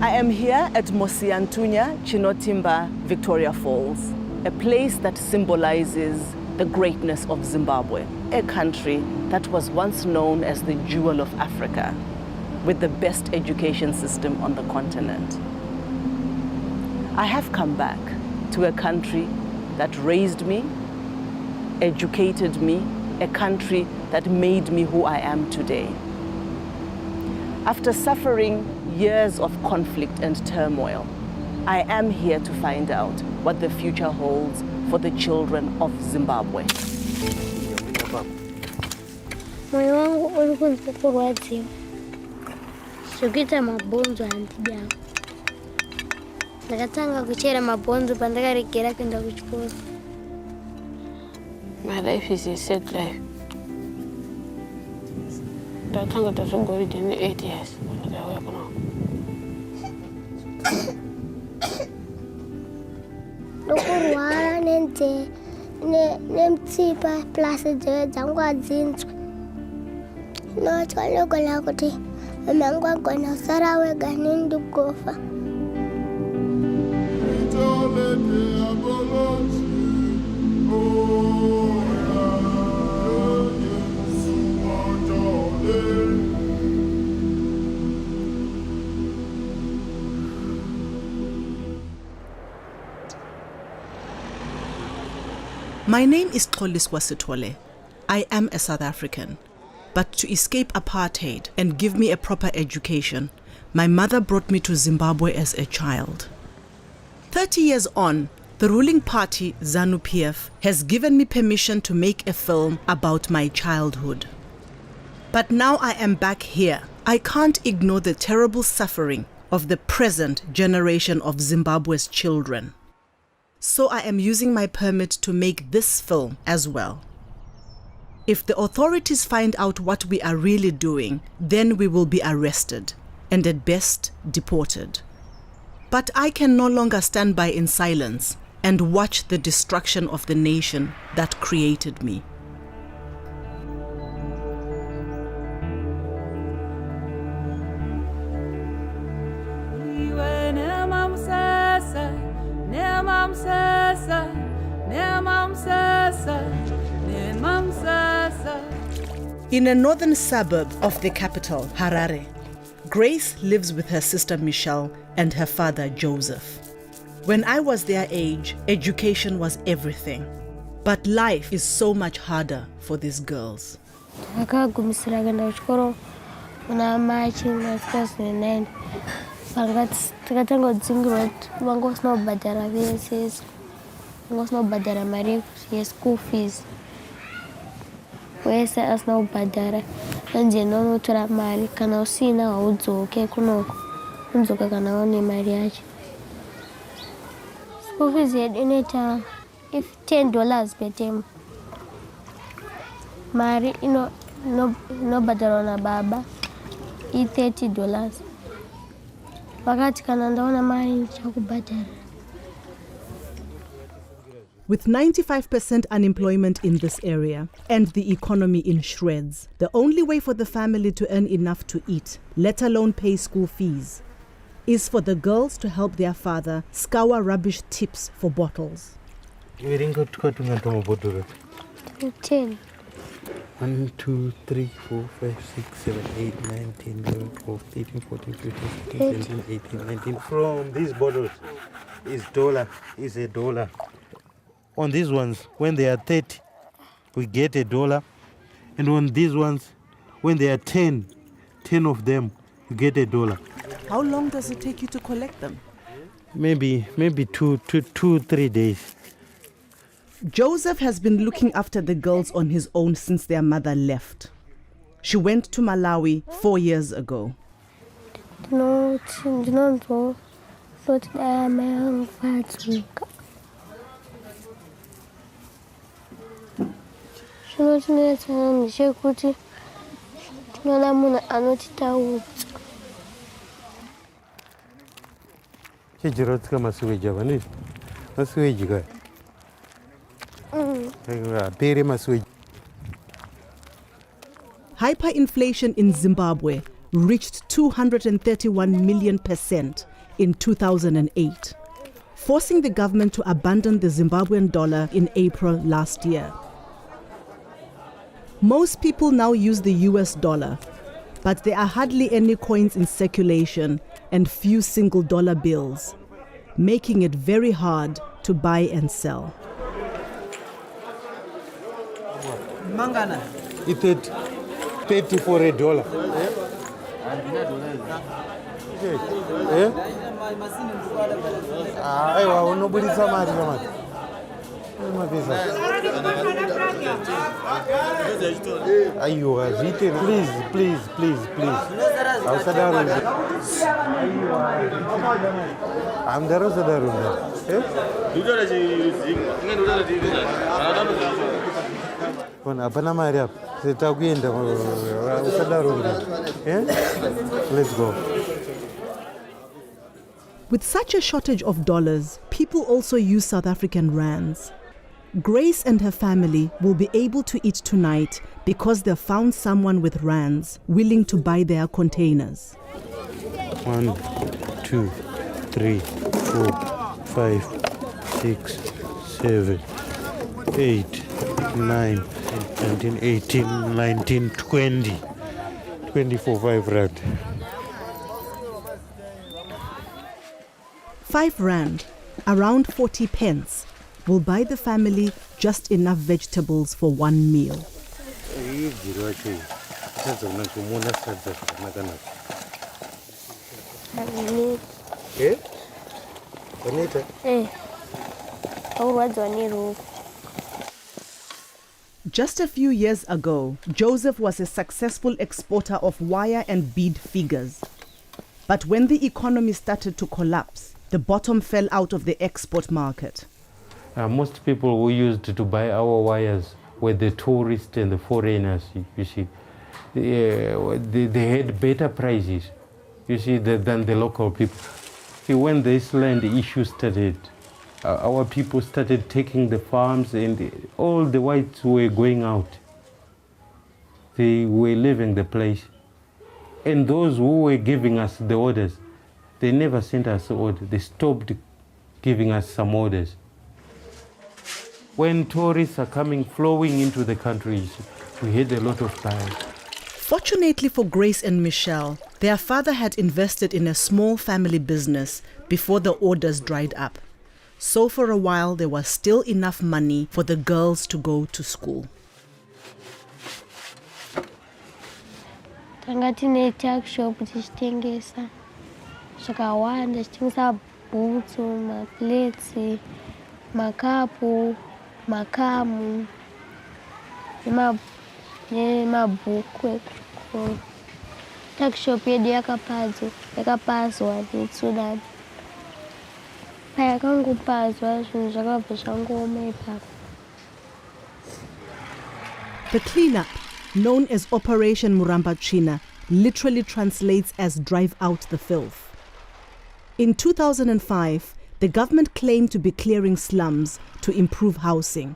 I am here at Mosiantunya Chinotimba Victoria Falls, a place that symbolizes the greatness of Zimbabwe, a country that was once known as the jewel of Africa, with the best education system on the continent. I have come back to a country that raised me, educated me, a country that made me who I am today. After suffering years of conflict and turmoil, I am here to find out what the future holds for the children of Zimbabwe. Moyo wangu ulikuwa kurwadziwa. Sikuita mabonzo handidao. Ndakatanga kuchera mabonzo pandakaregera kuenda kuchikoro. My life is a sad life. Ndatanga tazongorida ne8 years. Ndokurwara nemtsipa plus dzangu adzinzwe. Notya ndogona kuti mama angu agona kusara wega neni ndikufa. My name is Xoliswa Sithole. I am a South African. But to escape apartheid and give me a proper education, my mother brought me to Zimbabwe as a child. 30 years on, the ruling party, ZANU-PF, has given me permission to make a film about my childhood. But now I am back here. I can't ignore the terrible suffering of the present generation of Zimbabwe's children. So I am using my permit to make this film as well. If the authorities find out what we are really doing, then we will be arrested and at best deported. But I can no longer stand by in silence and watch the destruction of the nation that created me. In a northern suburb of the capital, Harare, Grace lives with her sister Michelle and her father Joseph. When I was their age, education was everything. But life is so much harder for these girls. School fees. Wese asina ubhadhara nje nonotora mari kana usina haudzoke kunoko unzoka kana une mari yacho. School fees yedu inoita if $10 per term. Mari inobhadharwa nababa $30. Vakati kana ndaona mari ndichakubhadhara. With 95% unemployment in this area and the economy in shreds, the only way for the family to earn enough to eat, let alone pay school fees, is for the girls to help their father scour rubbish tips for bottles. 10. 1, 2, 3, 4, 5, 6, 7, 8, 9, 10, 11, 12, 13, 14, 15, 16, 17, 18, 19. From these bottles is $1. On these ones, when they are 30, we get $1. And on these ones, when they are 10 of them, you get $1. How long does it take you to collect them? Maybe 2-3 days. Joseph has been looking after the girls on his own since their mother left. She went to Malawi 4 years ago. Pere maswe. Hyperinflation in Zimbabwe reached 231 million% in 2008, forcing the government to abandon the Zimbabwean dollar in April last year. Most people now use the US dollar, but there are hardly any coins in circulation and few single dollar bills, making it very hard to buy and sell. Mangana. It's 30 for $1. Aiwa, unobudisa mari kamati. Aiwa, zvite, please. Ausadarunda. Amdaro sadarunda. Bona hapana mari apa. Sitakuenda usadarunda. Let's go. With such a shortage of dollars, people also use South African rands. Grace and her family will be able to eat tonight because they've found someone with rands willing to buy their containers. 1, 2, 3, 4, 5, 6, 7, 8, 9, 19, 18, 19, 20. 24, 5 rand. 5 rand, around 40 pence, will buy the family just enough vegetables for one meal. Just a few years ago, Joseph was a successful exporter of wire and bead figures. But when the economy started to collapse, the bottom fell out of the export market. Most people who used to buy our wires were the tourists and the foreigners, you see. They had better prices, you see, than the local people. See, when this land issue started, our people started taking the farms and all the whites were going out. They were leaving the place. And those who were giving us the orders, they never sent us orders. They stopped giving us some orders. When tourists are flowing into the countries, we had a lot of time. Fortunately for Grace and Michelle, their father had invested in a small family business before the orders dried up. So for a while, there was still enough money for the girls to go to school. Tanga tine tuck shop tichitengesa zvakawanda, tichitengesa bhutsu, mapleti, makapu, makamu nemabhuku ekuchikoro. Tuck shop yedu yakapazwa neTsudan. Payakangopazwa zvinhu zvakabva zvangooma ipapo. The cleanup, known as Operation Murambachina, literally translates as drive out the filth. In 2005, the government claimed to be clearing slums to improve housing.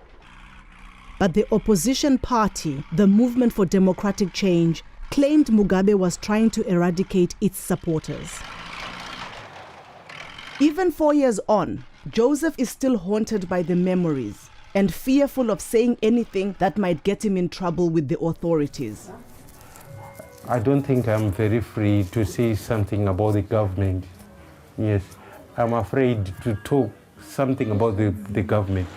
But the opposition party, the Movement for Democratic Change, claimed Mugabe was trying to eradicate its supporters. Even 4 years on, Joseph is still haunted by the memories and fearful of saying anything that might get him in trouble with the authorities. I don't think I'm very free to say something about the government. Yes, I'm afraid to talk something about the government.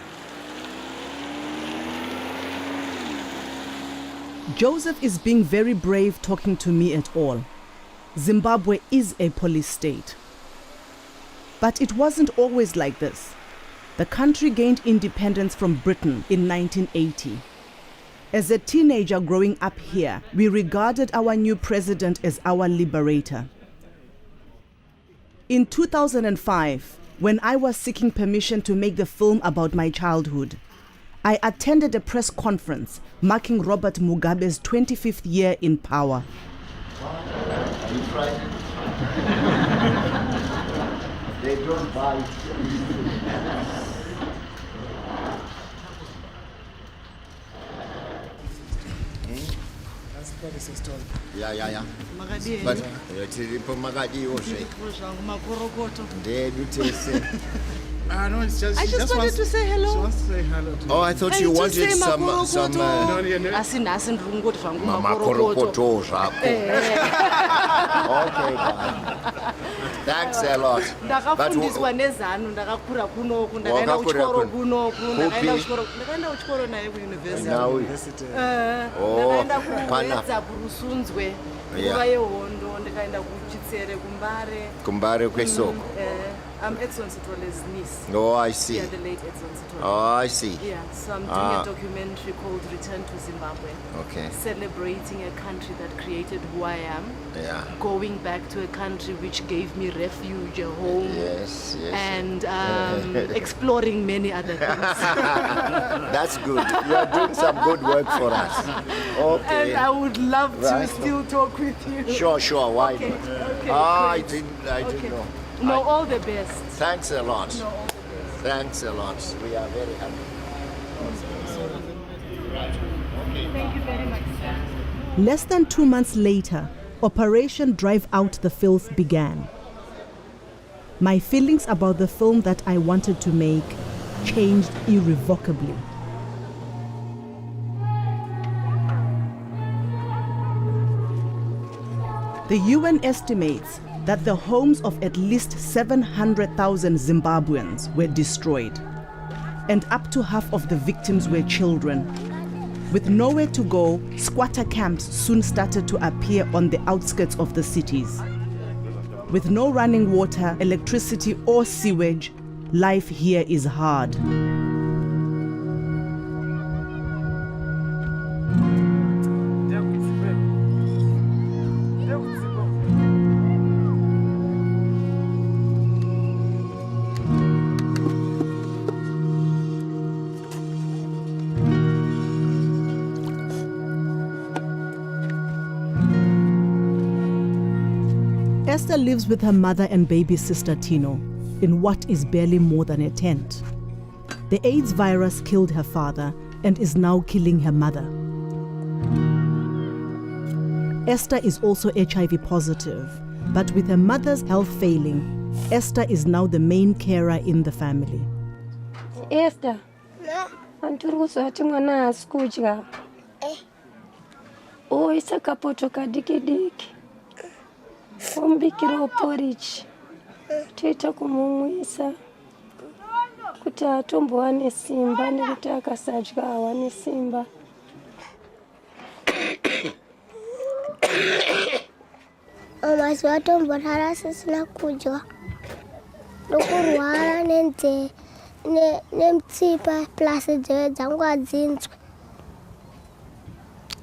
Joseph is being very brave talking to me at all. Zimbabwe is a police state. But it wasn't always like this. The country gained independence from Britain in 1980. As a teenager growing up here, we regarded our new president as our liberator. In 2005, when I was seeking permission to make the film about my childhood, I attended a press conference marking Robert Mugabe's 25th year in power. Are you frightened? They don't buy. What is the story? Yeah. Makadie. But tiripo makadiwo zve. Zvangu makorokoto. Ndedu tese. No, it's just. I just wanted to say hello. She wants to say hello to Oh, I thought you wanted some Asi nhasi ndiri kungoti zvangu makorokoto zvako. Okay, bye. Thanks a lot. Ndakafundiswa nezano ndakakura kunoku ndakaenda kuchikoro kunoku ndakaenda kuchikoro naye kuuniversity. Ndakaenda kuedza kurusunzwe nguva yehondo ndikaenda kuchitsere kumbare kwesoko. I'm Edson Sitwale's niece. Oh, I see. Yeah, the late Edson Sitwale. Oh, I see. Yeah, so I'm doing a documentary called Return to Zimbabwe. Okay. Celebrating a country that created who I am. Yeah. Going back to a country which gave me refuge, a home. Yes. And exploring many other things. That's good. You are doing some good work for us. Okay. And I would love to still talk with you. Sure. Why not? Okay, I great. didn't know. No, all the best. Thanks a lot. No, all the best. Thanks a lot. We are very happy. Thank you very much, sir. Less than 2 months later, Operation Drive Out the Filth began. My feelings about the film that I wanted to make changed irrevocably. The UN estimates that the homes of at least 700,000 Zimbabweans were destroyed, and up to half of the victims were children. With nowhere to go, squatter camps soon started to appear on the outskirts of the cities. With no running water, electricity, or sewage, life here is hard. Esther lives with her mother and baby sister Tino in what is barely more than a tent. The AIDS virus killed her father and is now killing her mother. Esther is also HIV positive, but with her mother's health failing, Esther is now the main carer in the family. Esther, anturi kuzoti mwana haasi kudya. Oisa kapoto kadiki diki. Ombikira porridge. Toita kumumwisa kuti atombowane simba nekuti akasadya awane simba. Mazuva atomborara asisina kudya. Ndokurwara nemutsipa plus nzeve dzangu hadzinzwi.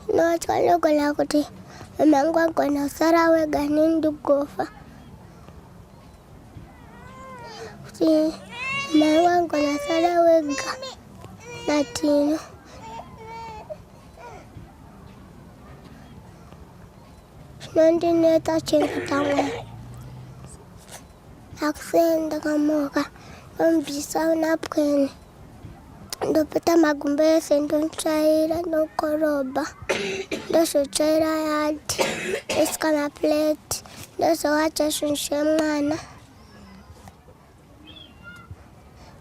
Ndinotya ndogona kuti mama angu agona kusara wega neni ndikufa. Kuti mama angu agona kusara wega naTino. Zvinondinetsa chinhu tamwana. Akuseni ndakamuka ndombisa napwini. Ndopeta magumbo ese ndotsvaira ndokorobha. Ndozotsvaira yadhi. Ndosika maplate. Ndozowacha zvinhu zvemwana.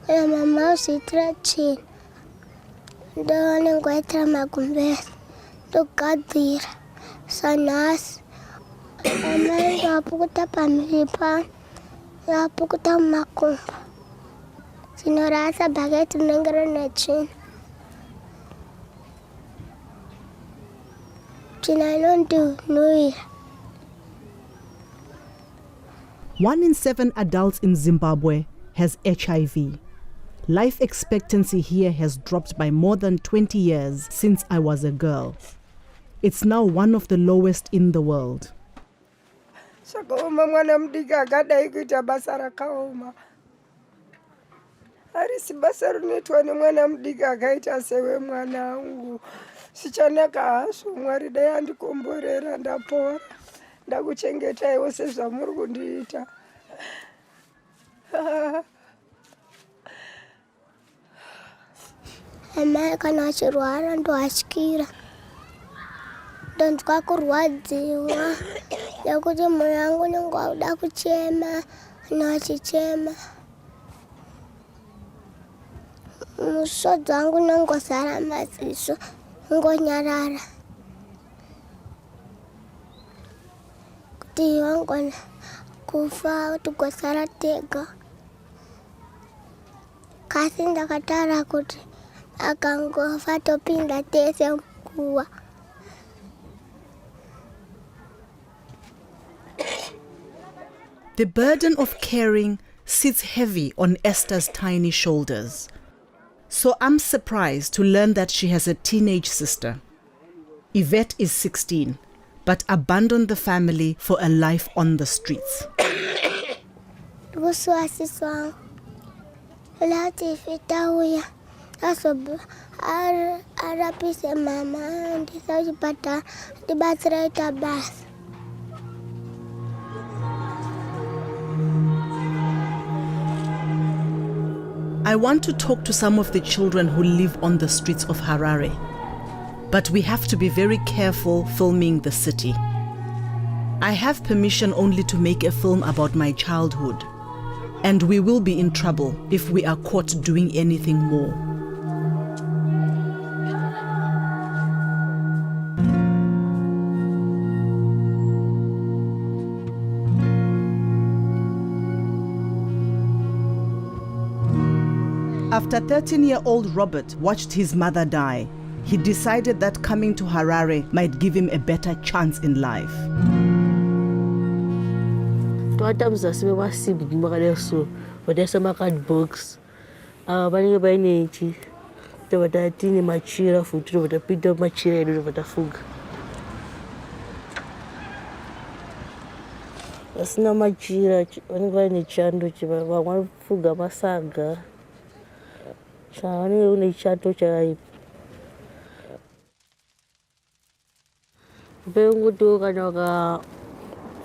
Kana mama uzviitira tsvina. Ndonengoitira magumbo ese. Ndogadzira. Sanhasi. Amai ndapukuta pamhiri pano. Ndapukuta mumakumbo. Dzinorasa bhaketi rinenge rine tsvina. Tsvina inondinhuhwira. 1 in 7 adults in Zimbabwe has HIV. Life expectancy here has dropped by more than 20 years since I was a girl. It's now one of the lowest in the world. Zvakaoma mwana mudiki akadai kuita basa rakaoma. Harisi basa rinoitwa nemwana mudiki akaita sewe mwana wangu. Zvichanaka hazvo, Mwari dai andikomborera ndapora. Ndakuchengetaiwo sezvamuri kundiita. Amai kana achirwara ndoatyira. ndanzwa kurwadziwa nekuti moyo wangu unenge wauda kuchema nachichema musodzi wangu unongozara maziso ngonyarara kuti wangona kufa tigosara tega kasi ndakatara kuti akangofa topinda tese mkuwa. The burden of caring sits heavy on Esther's tiny shoulders. So I'm surprised to learn that she has a teenage sister. Yvette is 16, but abandoned the family for a life on the streets. arapise mama ndisachipata ndibatsiraita basi. I want to talk to some of the children who live on the streets of Harare, but we have to be very careful filming the city. I have permission only to make a film about my childhood, and we will be in trouble if we are caught doing anything more. After 13-year-old Robert watched his mother die, he decided that coming to Harare might give him a better chance in life. Twatams asibe wasibu kumakaleso wadesa makad box abanike bayinechi tabatini machira futhi batapita machira edo batafuga asina machira banike bayinechando chiba bangwafuga masaga shani unechato chai benguto kanoka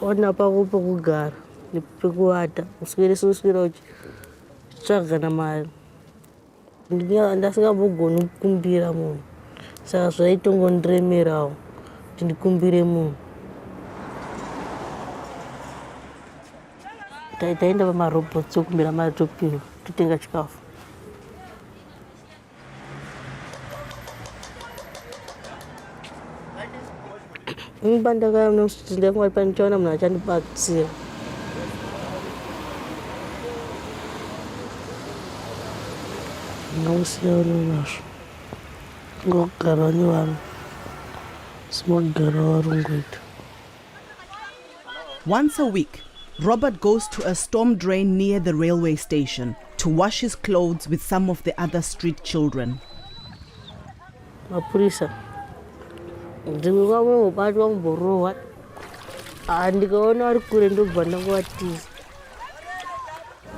ona pakupo kugara nipekuata uswere tsvaga namari ndasingambogoni kukumbira munhu saka zvaitongondiremerawo kuti ndikumbire munhu. Taenda pamarobhotsi okumbira mari topinwa totenga chikafu. Ndakangwari ndichaona munhu achandibatsira. Once a week, Robert goes to a storm drain near the railway station to wash his clothes with some of the other street children. Mapurisa ndingwamwe mubatwa muborowa ndikaona ari kure ndobva ndangowatiza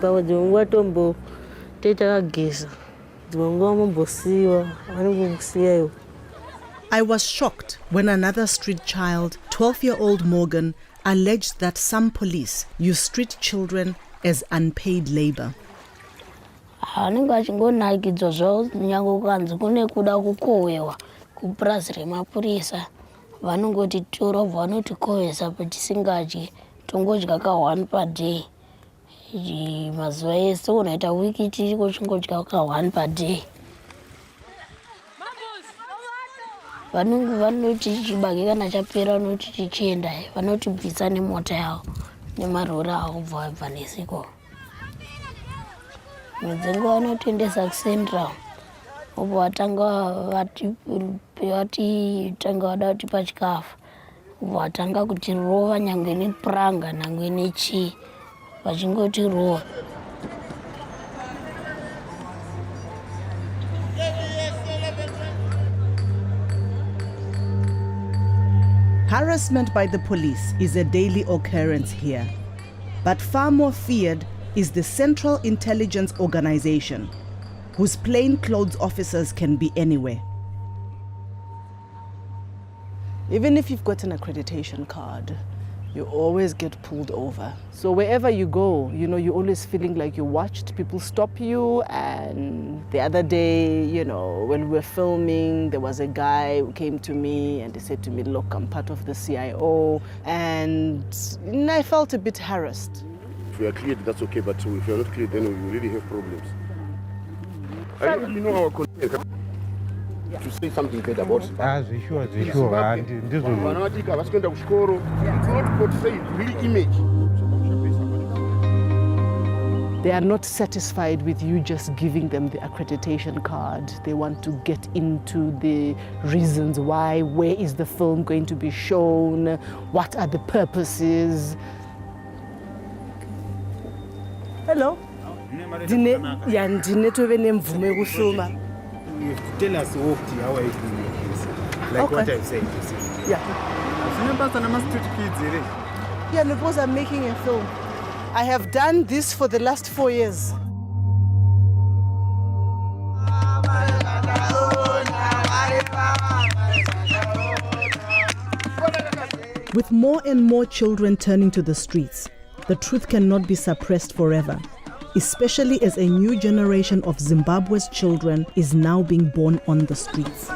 pamwe dzimwe nguva tombo tetakageza dzimwe nguva mombosiyiwa vanongokusiyayo. I was shocked when another street child, 12-year-old Morgan, alleged that some police use street children as unpaid labor. Anenge achingonakidzwa zvavo nyange kukanzi kune kuda kukohwewa kupurazi remapurisa vanongoti tora vanotikohwesa patisingadyi tongodya ka 1 per day mazuva ese unoita wiki tiri kuchingodya ka 1 per day. Vanoti chibage kana chapera vanoti tichienda vanotibvisa nemota yavo nemarori avo kubva vabva nesiko. Medzenguva vanotendesa kucentral obva vatanga vada kutipa chikafu obva vatanga kutirova nyangwe nepuranga nyangwe nechii vachingotirova. Harassment by the police is a daily occurrence here, but far more feared is the Central Intelligence Organization, whose plainclothes officers can be anywhere. Even if you've got an accreditation card, you always get pulled over. So wherever you go, you know, you're always feeling like you're watched. People stop you. And the other day, you know, when we were filming, there was a guy who came to me and he said to me, look, I'm part of the CIO. And I felt a bit harassed. If you are cleared, that's okay, but if you are not cleared, then we really have problems. I really know our content. To say something bad about Zimbabwe. Sure. It's not portray real image. They are not satisfied with you just giving them the accreditation card. They want to get into the reasons why, where is the film going to be shown, what are the purposes. Hello. You have to tell us how are you doing this? Like Okay. what I'm saying to say. Yeah. Remember the street kids, Yeah, because I'm making a film. I have done this for the last 4 years. With more and more children turning to the streets, the truth cannot be suppressed forever, especially as a new generation of Zimbabwe's children is now being born on the streets.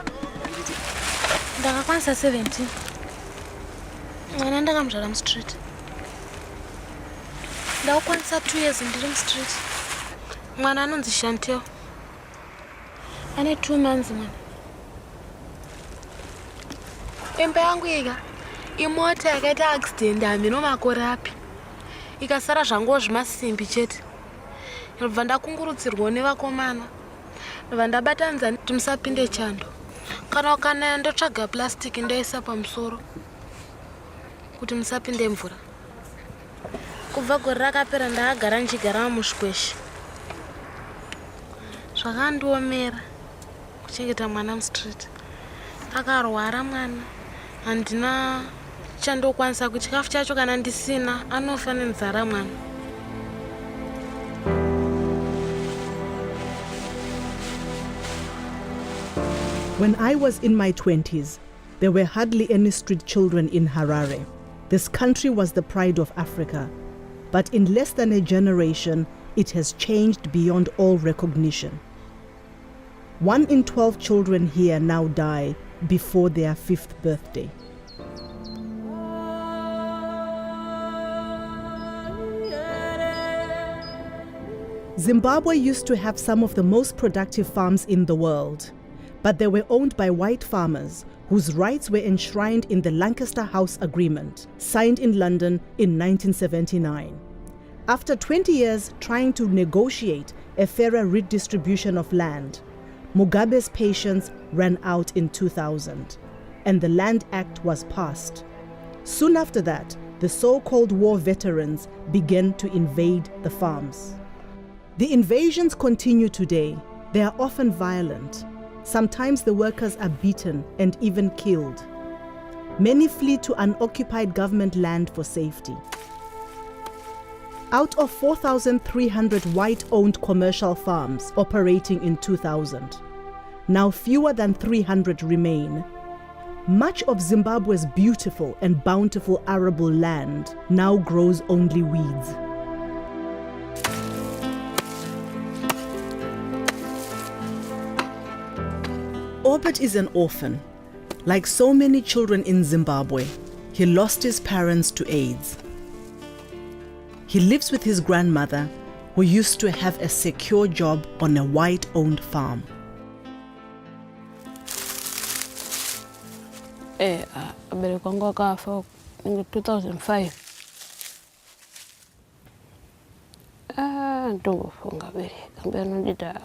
Ndakakwanisa 17. Mwana ndakamzvara mustreet. Ndakakwanisa 2 years ndiri mustreet. Mwana anonzi Chantel. Ane 2 months mwana. Imba yangu ika imota yakaita accident hambi nomakore api. Ikasara zvanguwo zvimasimbi chete. Ndobva ndakungurudzirwa nevakomana. Ndobva ndabatanidza kuti musapinde chando. Kana ukanaya ndotsvaga plastic ndoisa pamusoro kuti musapinde mvura. Kubva gore rakapera ndakagara ndichigara mushweshi. Zvakandiomera kuchengeta mwana mustreet. Akarwara mwana. Handina chandokwanisa kuti chikafu chacho kana ndisina anofa nenzara mwana. When I was in my 20s, there were hardly any street children in Harare. This country was the pride of Africa. But in less than a generation, it has changed beyond all recognition. 1 in 12 children here now die before their 5th birthday. Zimbabwe used to have some of the most productive farms in the world, but they were owned by white farmers whose rights were enshrined in the Lancaster House Agreement, signed in London in 1979. After 20 years trying to negotiate a fairer redistribution of land, Mugabe's patience ran out in 2000, and the Land Act was passed. Soon after that, the so-called war veterans began to invade the farms. The invasions continue today. They are often violent. Sometimes the workers are beaten and even killed. Many flee to unoccupied government land for safety. Out of 4,300 white-owned commercial farms operating in 2000, now fewer than 300 remain. Much of Zimbabwe's beautiful and bountiful arable land now grows only weeds. Orbit is an orphan. Like so many children in Zimbabwe, he lost his parents to AIDS. He lives with his grandmother, who used to have a secure job on a white-owned farm. Abereka wangu akafa in 2005. Ndofunga bereka mbona ndita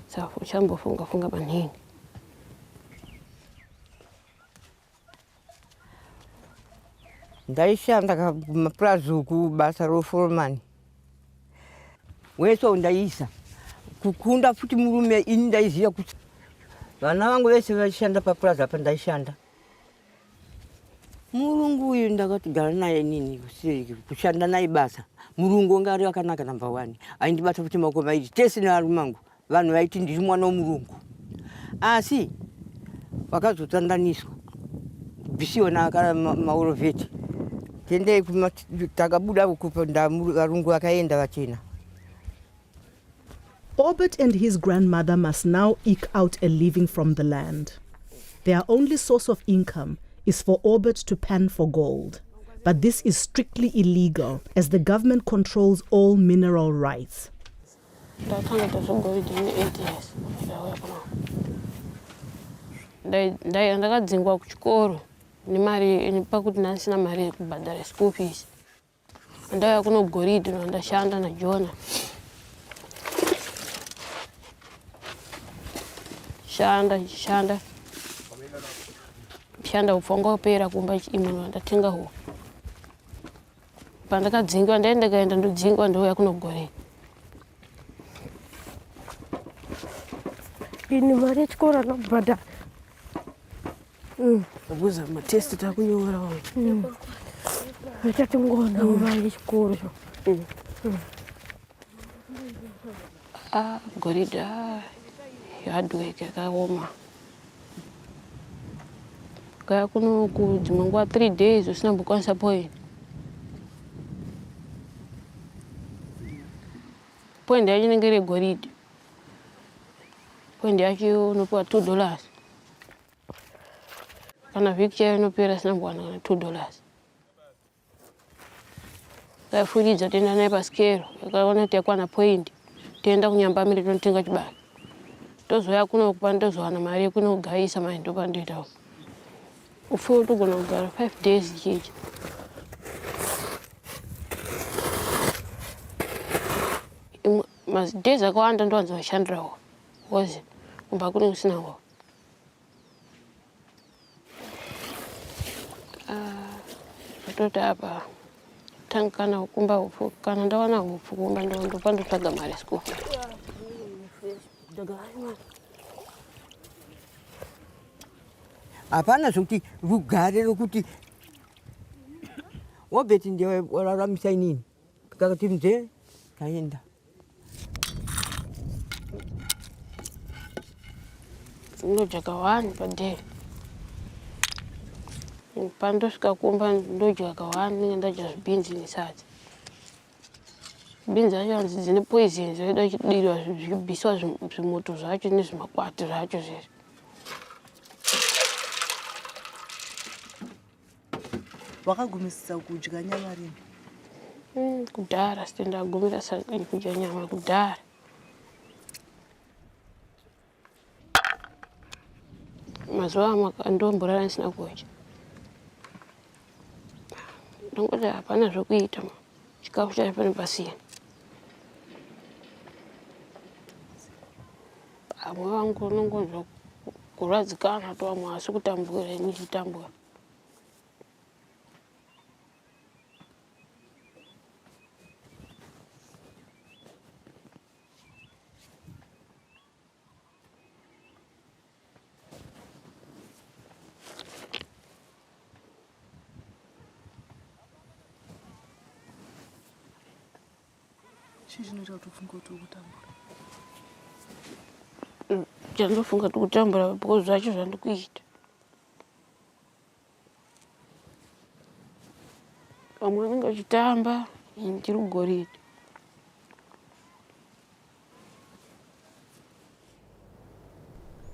safu chambofunga maningi. Ndaishanda kumapurazuku basa roforomani. Weso ndaisa. Kukunda futi murume ini ndaiziya kuti vana vangu vese vaishanda papurazi apa ndaishanda. Murungu uyu ndakati gara naye nini kushanda naye basa. Murungu ngari akanaka number 1. Aindibata futi maoko maiti tese nevarume vangu. Vanhu vaiti ndiri mwana womurungu. Asi vakazotandaniswa. Bisiwa na akara maurovheti. tende takabuda kupanda varungu vakaenda vachena. Orbit and his grandmother must now eke out a living from the land. Their only source of income is for Orbit to pan for gold. But this is strictly illegal as the government controls all mineral rights. Ndakadzingwa kuchikoro nemari pakuti ndasina mari yekubhadhara school fees. Ndauya kuno Goridhe ndashanda naJona. Shanda upfanga upera kumba imwe ndatenga huo. Pandakadzingwa ndaenda ndodzingwa ndauya kuno Goridhe. Ini mari yechikoro ndobhadhara. Kubuza matest takunyora wao. Achatongona mari yechikoro. Goridhe yadweke kaoma. Kaya kuno kudzimangwa 3 days usina mbokwanisa point. Point yacho ngere Goridhe. Point yacho unopuwa $2. Kana vhiki yayo inopera sina mbwana $2. Kafuridza tenda naye pasikero. Akaona kuti yakwana point. Tenda kunyambamira tonotenga chibage. Tozoya kuno kupanda tozowana mari yekunogaisa maindo pandoita. Ufo togona kugara 5 days chichi. Mas days akawanda ndoanza kushandirawo. Wozi kumba kuno kusinawo. Tota apa tankana kumba ufu kana ndawana ufu kumba ndo pando taga mari school. Hapana zvokuti rugare rokuti wabeti ndiye wararamisa inini kakati mzee kaenda ndodya kawani padhe pandosvika kumba ndodya kawani ndadya zvibhinzi nesadza. Bhinzi zacho hanzi dzine poison zvoda kudirwa zvibviswa zvimoto zvacho nezvimakwati zvacho zvizvi. Wakagumisisa kudya nyama rini? Kudhara sitenda gumira kudya nyama kudhara. Mazuva amwe ndomborara ndisina kudya. Ndongoti hapana zvokuita chikafu chari pane pasina. Vamwe vangu nongonzwa kuradzikana to vamwe asi kutambura ini ndichitambura. Chandofunga kutambura because zvacho zvandikuita. Vamwe vanenge vachitamba ndiri Goridhe.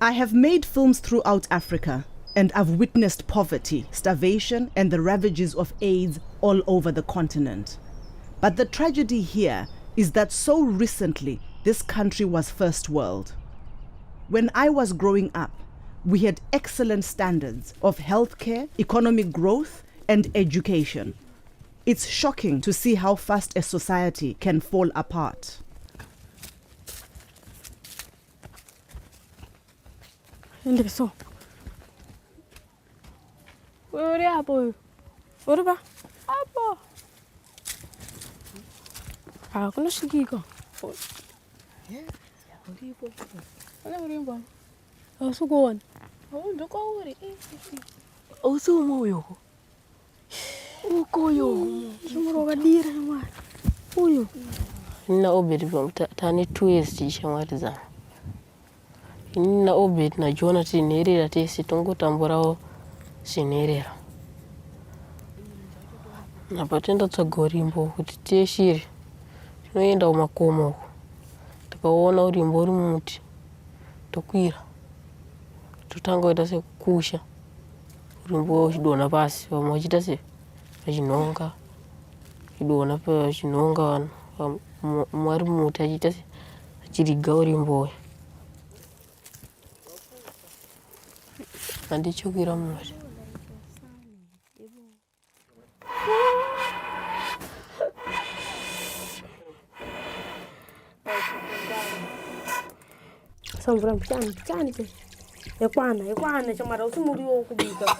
I have made films throughout Africa, and I've witnessed poverty, starvation, and the ravages of AIDS all over the continent. But the tragedy here is that so recently this country was first world. When I was growing up, we had excellent standards of healthcare, economic growth, and education. It's shocking to see how fast a society can fall apart. Intereso. Ore hapo. Ore ba? Hapo. Kuna shikiko. Ndipo. Ana urimba. Ausukona. Ndoko uri. Ausumo uyo. Ukoyo. Shimuro kadira mwana. Uyo. Na obedi tani 2 years tishamwari za. Na obedi na Jona tinerera tesi tongotamburawo sinerera. Apa tinotsvaga urimbo kuti tiyeshire. Tinoenda kumakomo tikaona urimbo uri mumuti tokwira totanga kuita sekukusha urimbo uchidonha pasi, vamwe vachiita vachinhonga chidonha pachinhonga, mumwe ari mumuti achiita achiriga urimbo. Handichokwira mumuti. Samvura mchani pe. Ekwana chamara usimuriwo kubika.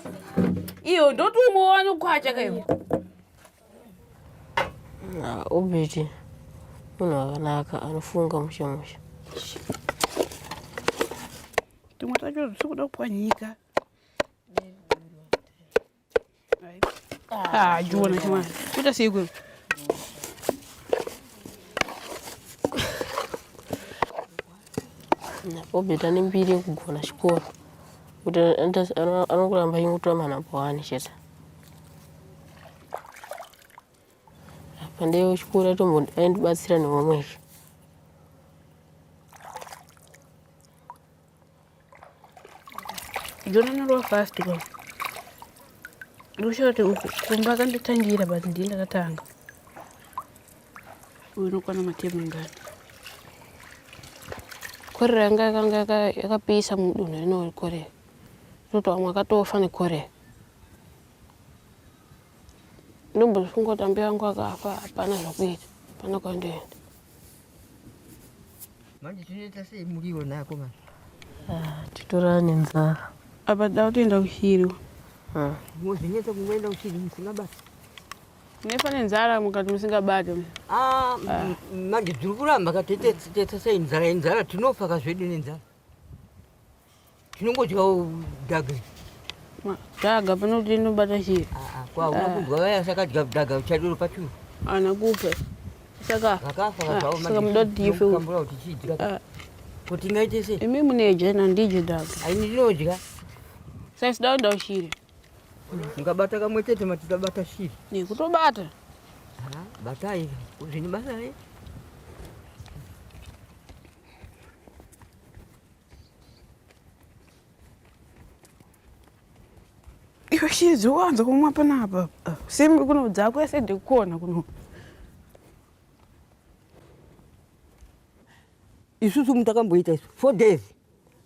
Iyo ndo tumuone kwacha kayo. Ubiti munhu akanaka anofunga musha. Tumwe tacho tikuda kupwanyika. Jona chama. Kuita siku. Ubiti ane mbiri yekugona chikoro. Kuti anokuramba ingotora manhamba 1 chete. Pandeyo chikoro atombobatsira nevamwezve. Jona nero fast go. Rushote kumba kanditangira basi ndinda katanga. Uno kwana matemu ngani. Korera yanga yakapisa mudunhu rino korera. Toto vamwe akatofa nekorera. Ndombofunga kuti ambi vangu akafa hapana zvakuita, hapana kwandoenda. Manje tinoita sei muriwo nako manje? Titora nenzara. Apa dautoenda kushiri. Muzvinetsa kungoenda kushiri musingabati. Nefa nenzara mukati musingabati. Manje tiri kuramba katetsa sei nzara tinofa kazvedu nenzara. Tinongodya dhaga. Dhaga panoti inobata shiri. Kwaunakudya vaya sakadya dhaga uchadoro pachuru. Ana kufa. Saka mudoti ife ukambura kuti chidya. Kuti ngaite sei? Imi muneje na ndije dhaga. Aini ndinodya. Sasa daenda kushiri. Mukabata kamwe chete matikabata shiri. Ni kutobata. Batai uzini batai. Iwe shiri wanza kumwa panapa. Simbi kuno dzako ese ndikuona kuno. Isusu mutakamboita isu 4 days.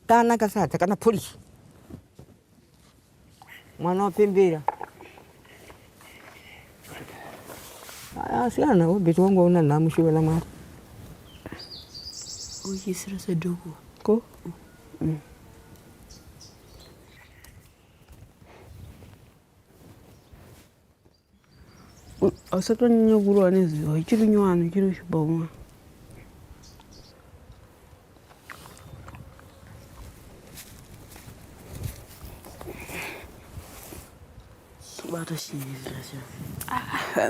Kana kasata kana polisi. Mwana wapembera. Asiana ubiti wangu una namushiwe na mara. Uchisira seduku. Ko? Asatwa nyoguru anezi, chiri nywano, chiri shibomwa. Bata shiri zirasha.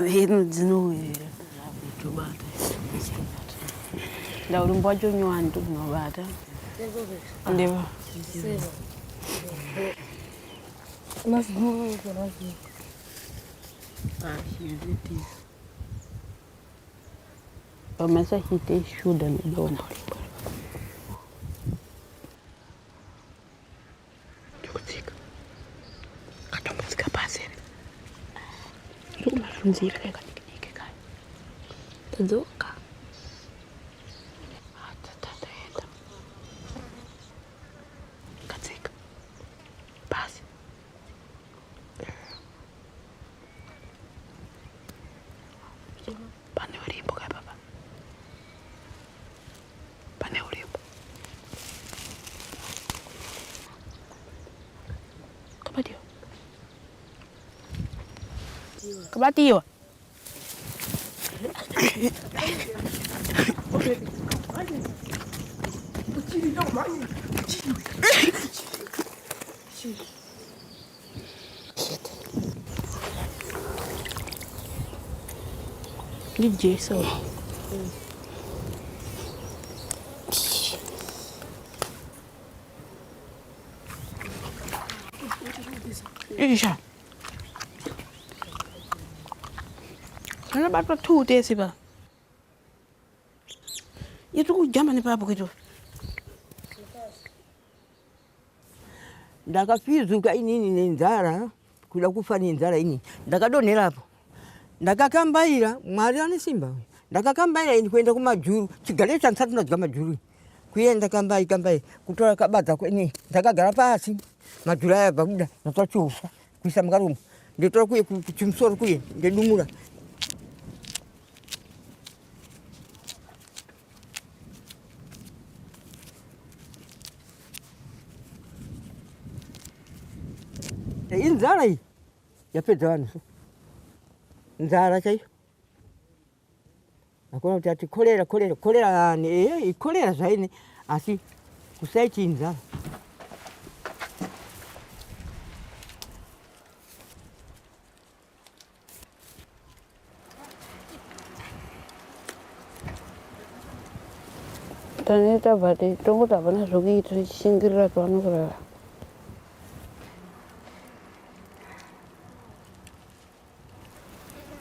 Hino dzinowira. Tobata. Ndauri mbwacho nywano tunobata. Ndeva. Let's go. Shiri. Pamesa hite shuda midona. Ndikutsika. Katombotsika pasi. Nzira yakadikidike kaya. Tadzoka. Tataenda. Katsika. Pasi. Pane urimbo kaya baba. Pane urimbo. Kabatiwa. Kabatiwa. Ni Jason. Isha. kana batwa 2 tesi ba yetu kujamba ni papo kitu ndakafizuka inini nenzara kuda kufa nenzara ini ndakadonera hapo ndakakambaira mwari ane simba ndakakambaira ini kuenda kumajuru chigare chansatu ndadya majuru kuenda kambai kutora kabadza kweni ndakagara pasi majuru aya babuda natochufa kuisa makarumu nditora kuye kuchimsoro kuye ndedumura inzara iyi yapedza vanhu nzara chaiyo akona kuti ati korera ikorera zvaine asi kusaiti inzara Taneta bati tongota bana zogi tshingirira twanukura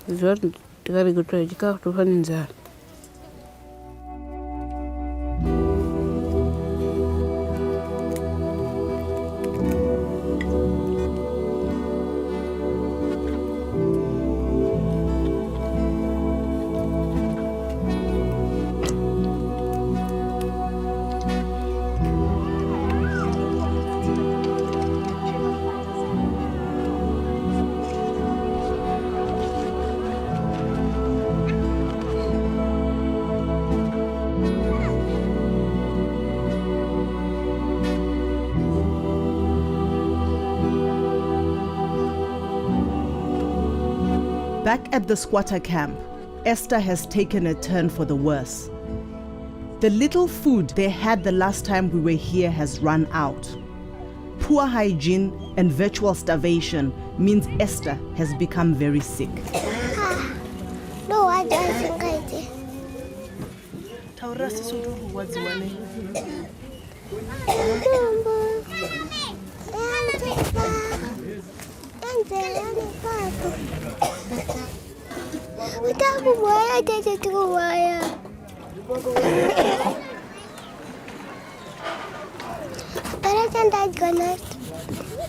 Zot tikari kutoa chikafu tufanye nzara. Back at the squatter camp, Esther has taken a turn for the worse. The little food they had the last time we were here has run out. Poor hygiene and virtual starvation means Esther has become very sick. No, I don't think I did.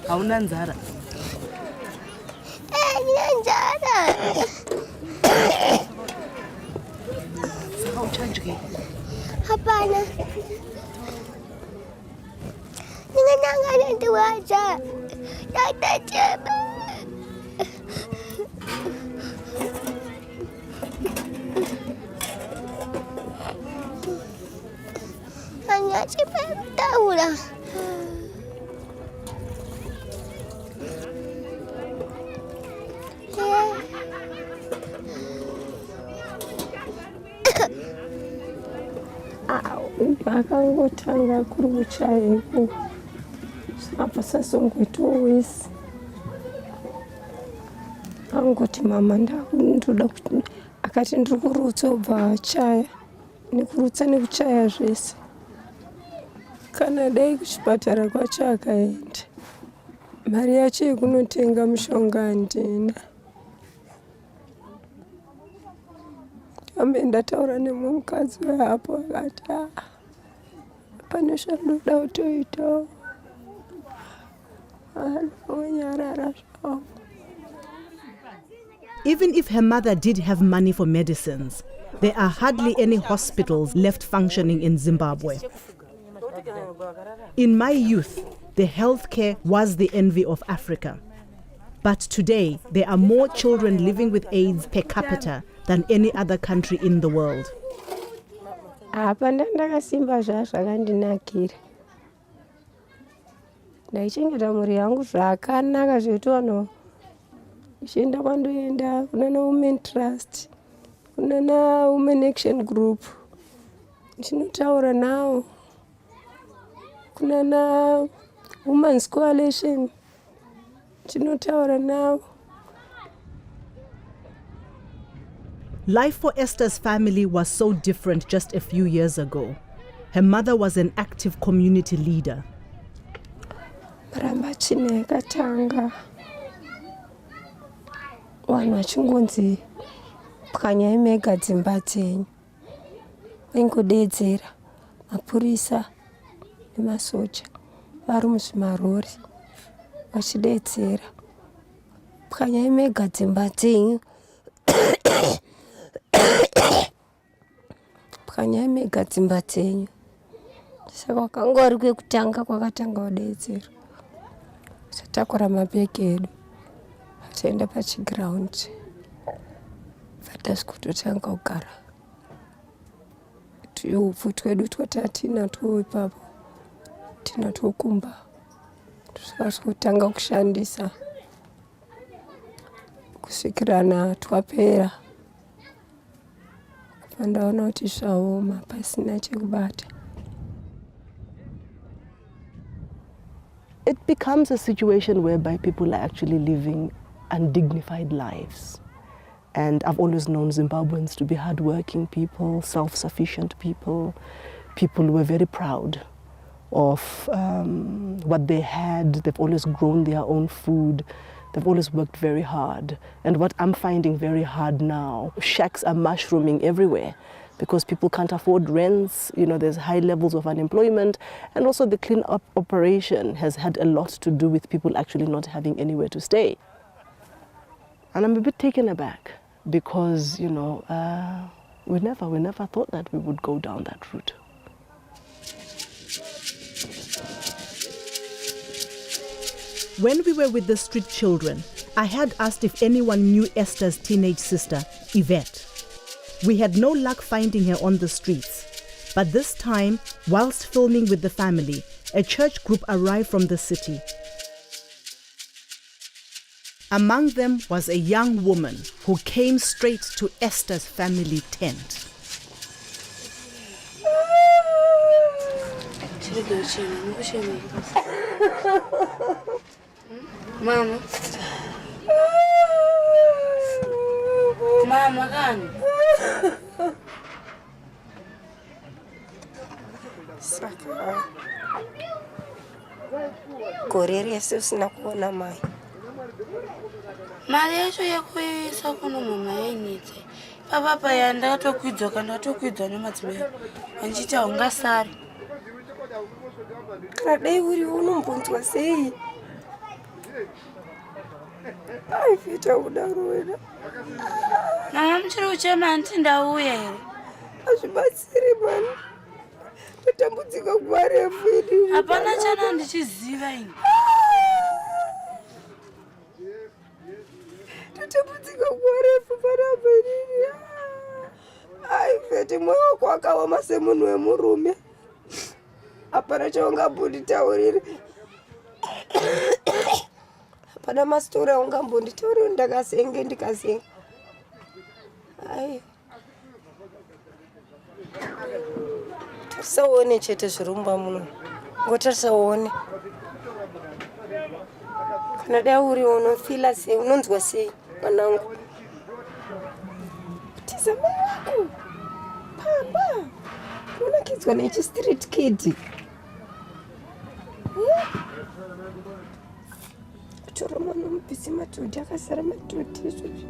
Hauna nzara? Nzara. Saka uchanjike? Hapana. Ninganangana tuwaja. Natacheba. Hanya sipetaula. Vakangotanga kuri kuchayeko apa sasongoita wese angoti mama ndoda akati ndiri kurutsa ubva achaya nekurutsa nekuchaya zvese kana dai kuchipatara kwacho akaenda mari yacho yekunotenga mushonga handina ambe ndataura nemwe mukadzi weapo akati pane zvandoda kutoita anyarara zvawo. Even if her mother did have money for medicines, there are hardly any hospitals left functioning in Zimbabwe. In my youth, the healthcare was the envy of Africa. But today, there are more children living with AIDS per capita than any other country in the world. Apa ndakasimba zvazvakandinakira. Ndaichengeta mhuri yangu zvakanaka zvekuti vanhu ichienda kwandoenda kunana Women Trust, kunana Women Action Group, ndinotaura nawo, kunana Women's Coalition, ndinotaura nawo. Life for Esther's family was so different just a few years ago. Her mother was an active community leader. Ramba chine yakatanga vanhu vachingonzi pwanya imega dzimba dzenyu ingodedzera mapurisa nemasoja vari muzvimarori vachidedzera pwanya imega dzimba dzenyu pwanya imega dzimba dzenyu. Saka kwakangori kwekutanga kwakatanga kudedzera tatakura mabhegi edu ataenda pachigiraundi vatasvikutotanga kugara tuupfu twedu twatatinatwo ipapo tinatwo kumba tukatanga kushandisa kusvikirana twapera pandaona kuti zvaoma pasina chekubata. It becomes a situation whereby people are actually living undignified lives. And I've always known Zimbabweans to be hardworking people, self-sufficient people, people who were very proud of what they had. They've always grown their own food. They've always worked very hard. And what I'm finding very hard now, shacks are mushrooming everywhere because people can't afford rents. You know, there's high levels of unemployment. And also the clean-up operation has had a lot to do with people actually not having anywhere to stay. And I'm a bit taken aback because, you know, we never thought that we would go down that route. When we were with the street children, I had asked if anyone knew Esther's teenage sister, Yvette. We had no luck finding her on the streets. But this time, whilst filming with the family, a church group arrived from the city. Among them was a young woman who came straight to Esther's family tent. Mama. Mama gani? Saka gore rese usina kuona mai. Mari yacho yakuisa kuno mama yenite. Papa paya ndakatokwidza kandatokwidza nemadzimai. Anchita ungasari. Kana dai uri unombonzwa sei? Ai fita udaro wena. Mama mchiri uchema anti ndauya here. Azvibatsiri mani. Tatambudzika kuva refu idi. Hapana chana ndichiziva ini. Tatambudzika kuva refu panapa inini. Ai fete mwoyo wako wakaoma semunhu wemurume. Hapana chaungambonditaurira. Hapana mastori aungambonditaurira ndakasenge ndikasenga. Ai. Tarisaone chete zvirumba muno. Ngotarisaone. Kana dai uri unofila sei, unonzwa sei mwanangu? Tizama wako. Papa. Unakidzwa nechi street kid. Tora mwana mupisi matoti akasara matoti izvozvi.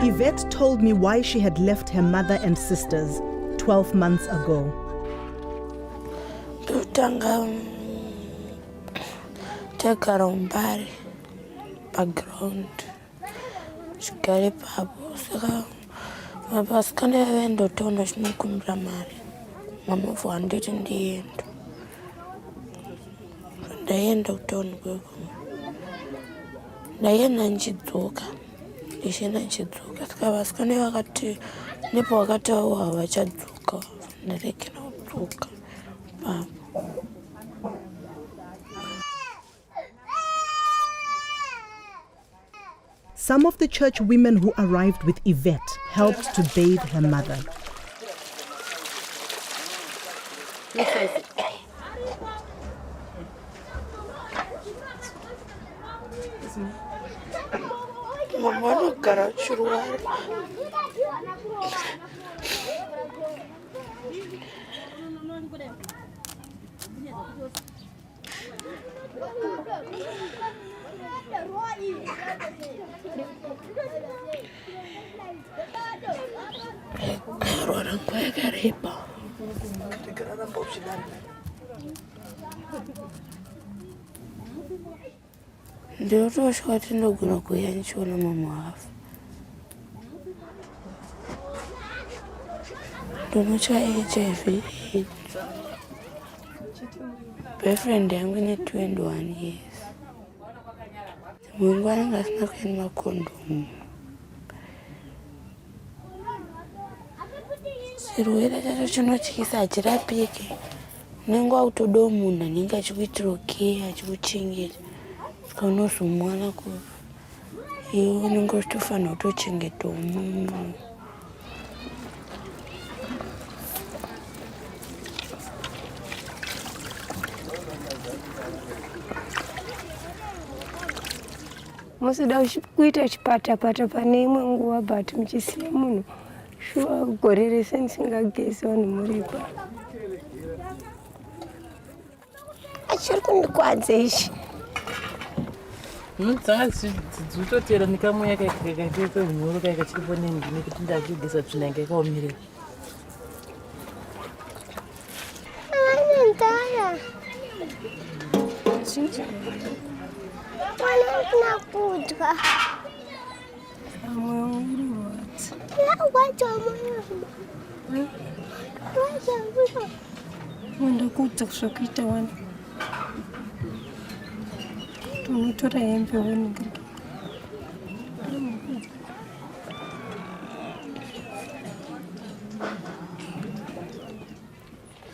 Yvette told me why she had left her mother and sisters 12 months ago. Tutanga tegara umbari background chigare papo saka mapasikana vendotoona chinokumbira mari mamovha handiti ndienda ndaenda kutoni kweko ndaenda nchidzoka ndichienda nchidzoka saka vasikana vakati nepo vakatawo havachadzoka ndarekera kudzoka papo. Some of the church women who arrived with Yvette helped to bathe her mother. mama anogara achirwara. Arwara nguva yakareba. Ndinotosvika kuti ndogona kuuya ndichiona mama afa. Ndinotya HIV. Boyfriend yangu ine 21 years. Mungu anenge asina kuenda makondomu. Chirwere chacho chinotyisa hachirapike. Unenge wakutodawo munhu anenge achikuitira care, achikuchengeta. Saka unozwi mwana kufa. Iwe unenge uchitofanira kutochengetawo munhu. Musida kuita chipata-pata pane imwe nguva but muchisiya munhu shuwa gore rese ndisingagezi vanhu muripo. Achiri kundikwadza ichi. Dzanga dzichitotera nikamwe yakaita mhuru kachiripo nengi nekuti ndachigeza tsvina yanga yakaomerera. Ndaya. Mwana kudya. Moyo urwadza. Yarwadza moyo. Wanda kuudza zvokuita wani. Unotora hembe woningirika.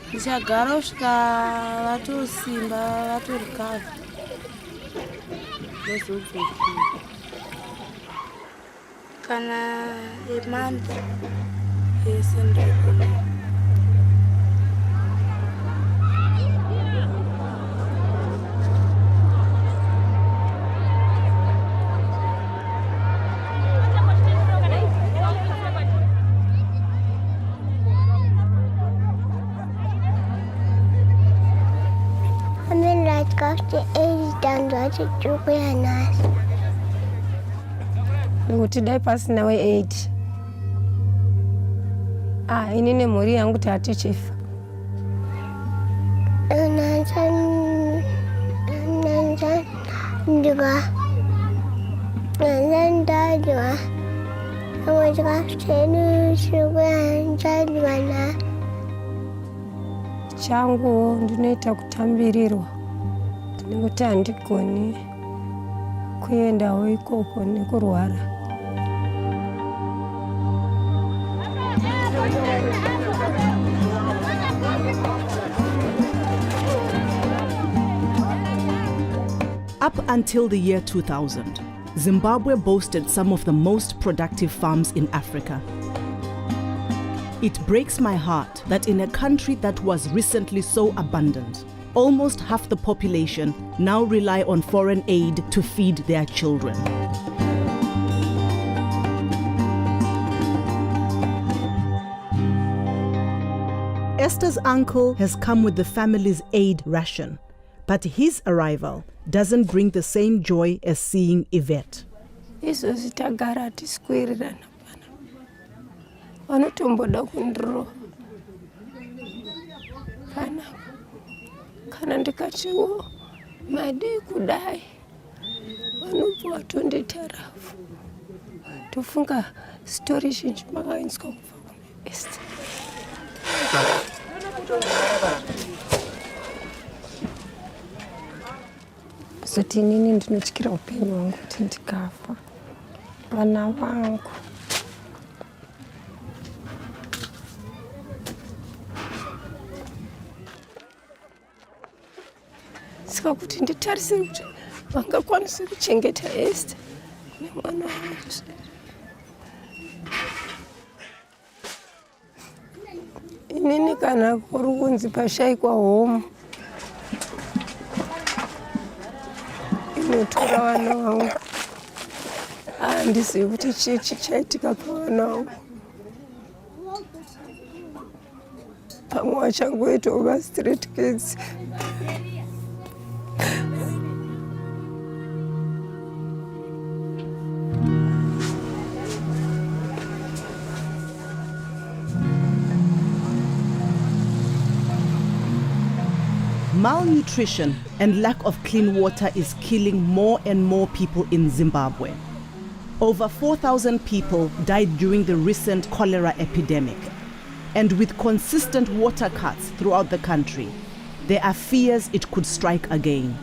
Ndichagara kusvika vatosimba vatorikavha. Kana emanda yese ndogona. Ngokuti dai pasina we8. Ini nemhuri yangu tatichifa. Changu ndinoita kutambirirwa. Nekuti handigoni kuendawo ikoko nekurwara. Up until the year 2000, Zimbabwe boasted some of the most productive farms in Africa. It breaks my heart that in a country that was recently so abundant, almost half the population now rely on foreign aid to feed their children. Esther's uncle has come with the family's aid ration, but his arrival doesn't bring the same joy as seeing Yvette. Izvozvi tagara tisikwirirana pana. Vanotomboda kundirova. Kana ndikachiwo madii kudai vanobva vatonditarafu. Tofunga story zhinji makainzwa kubva kuna Esther. Zoti inini ndinotyira upenyu hwangu kuti ndikafa. Vana vangu. Saka kuti nditarise kuti vangakwanisa kuchengeta Esther nemwana wangu. Inini kana kuri kunzi pashayikwa home inotora vana vangu. handizivi kuti chii chichaitika pavanawo. Pamwe vachangoitawo va-street kids. Malnutrition and lack of clean water is killing more and more people in Zimbabwe. Over 4,000 people died during the recent cholera epidemic. And with consistent water cuts throughout the country, there are fears it could strike again.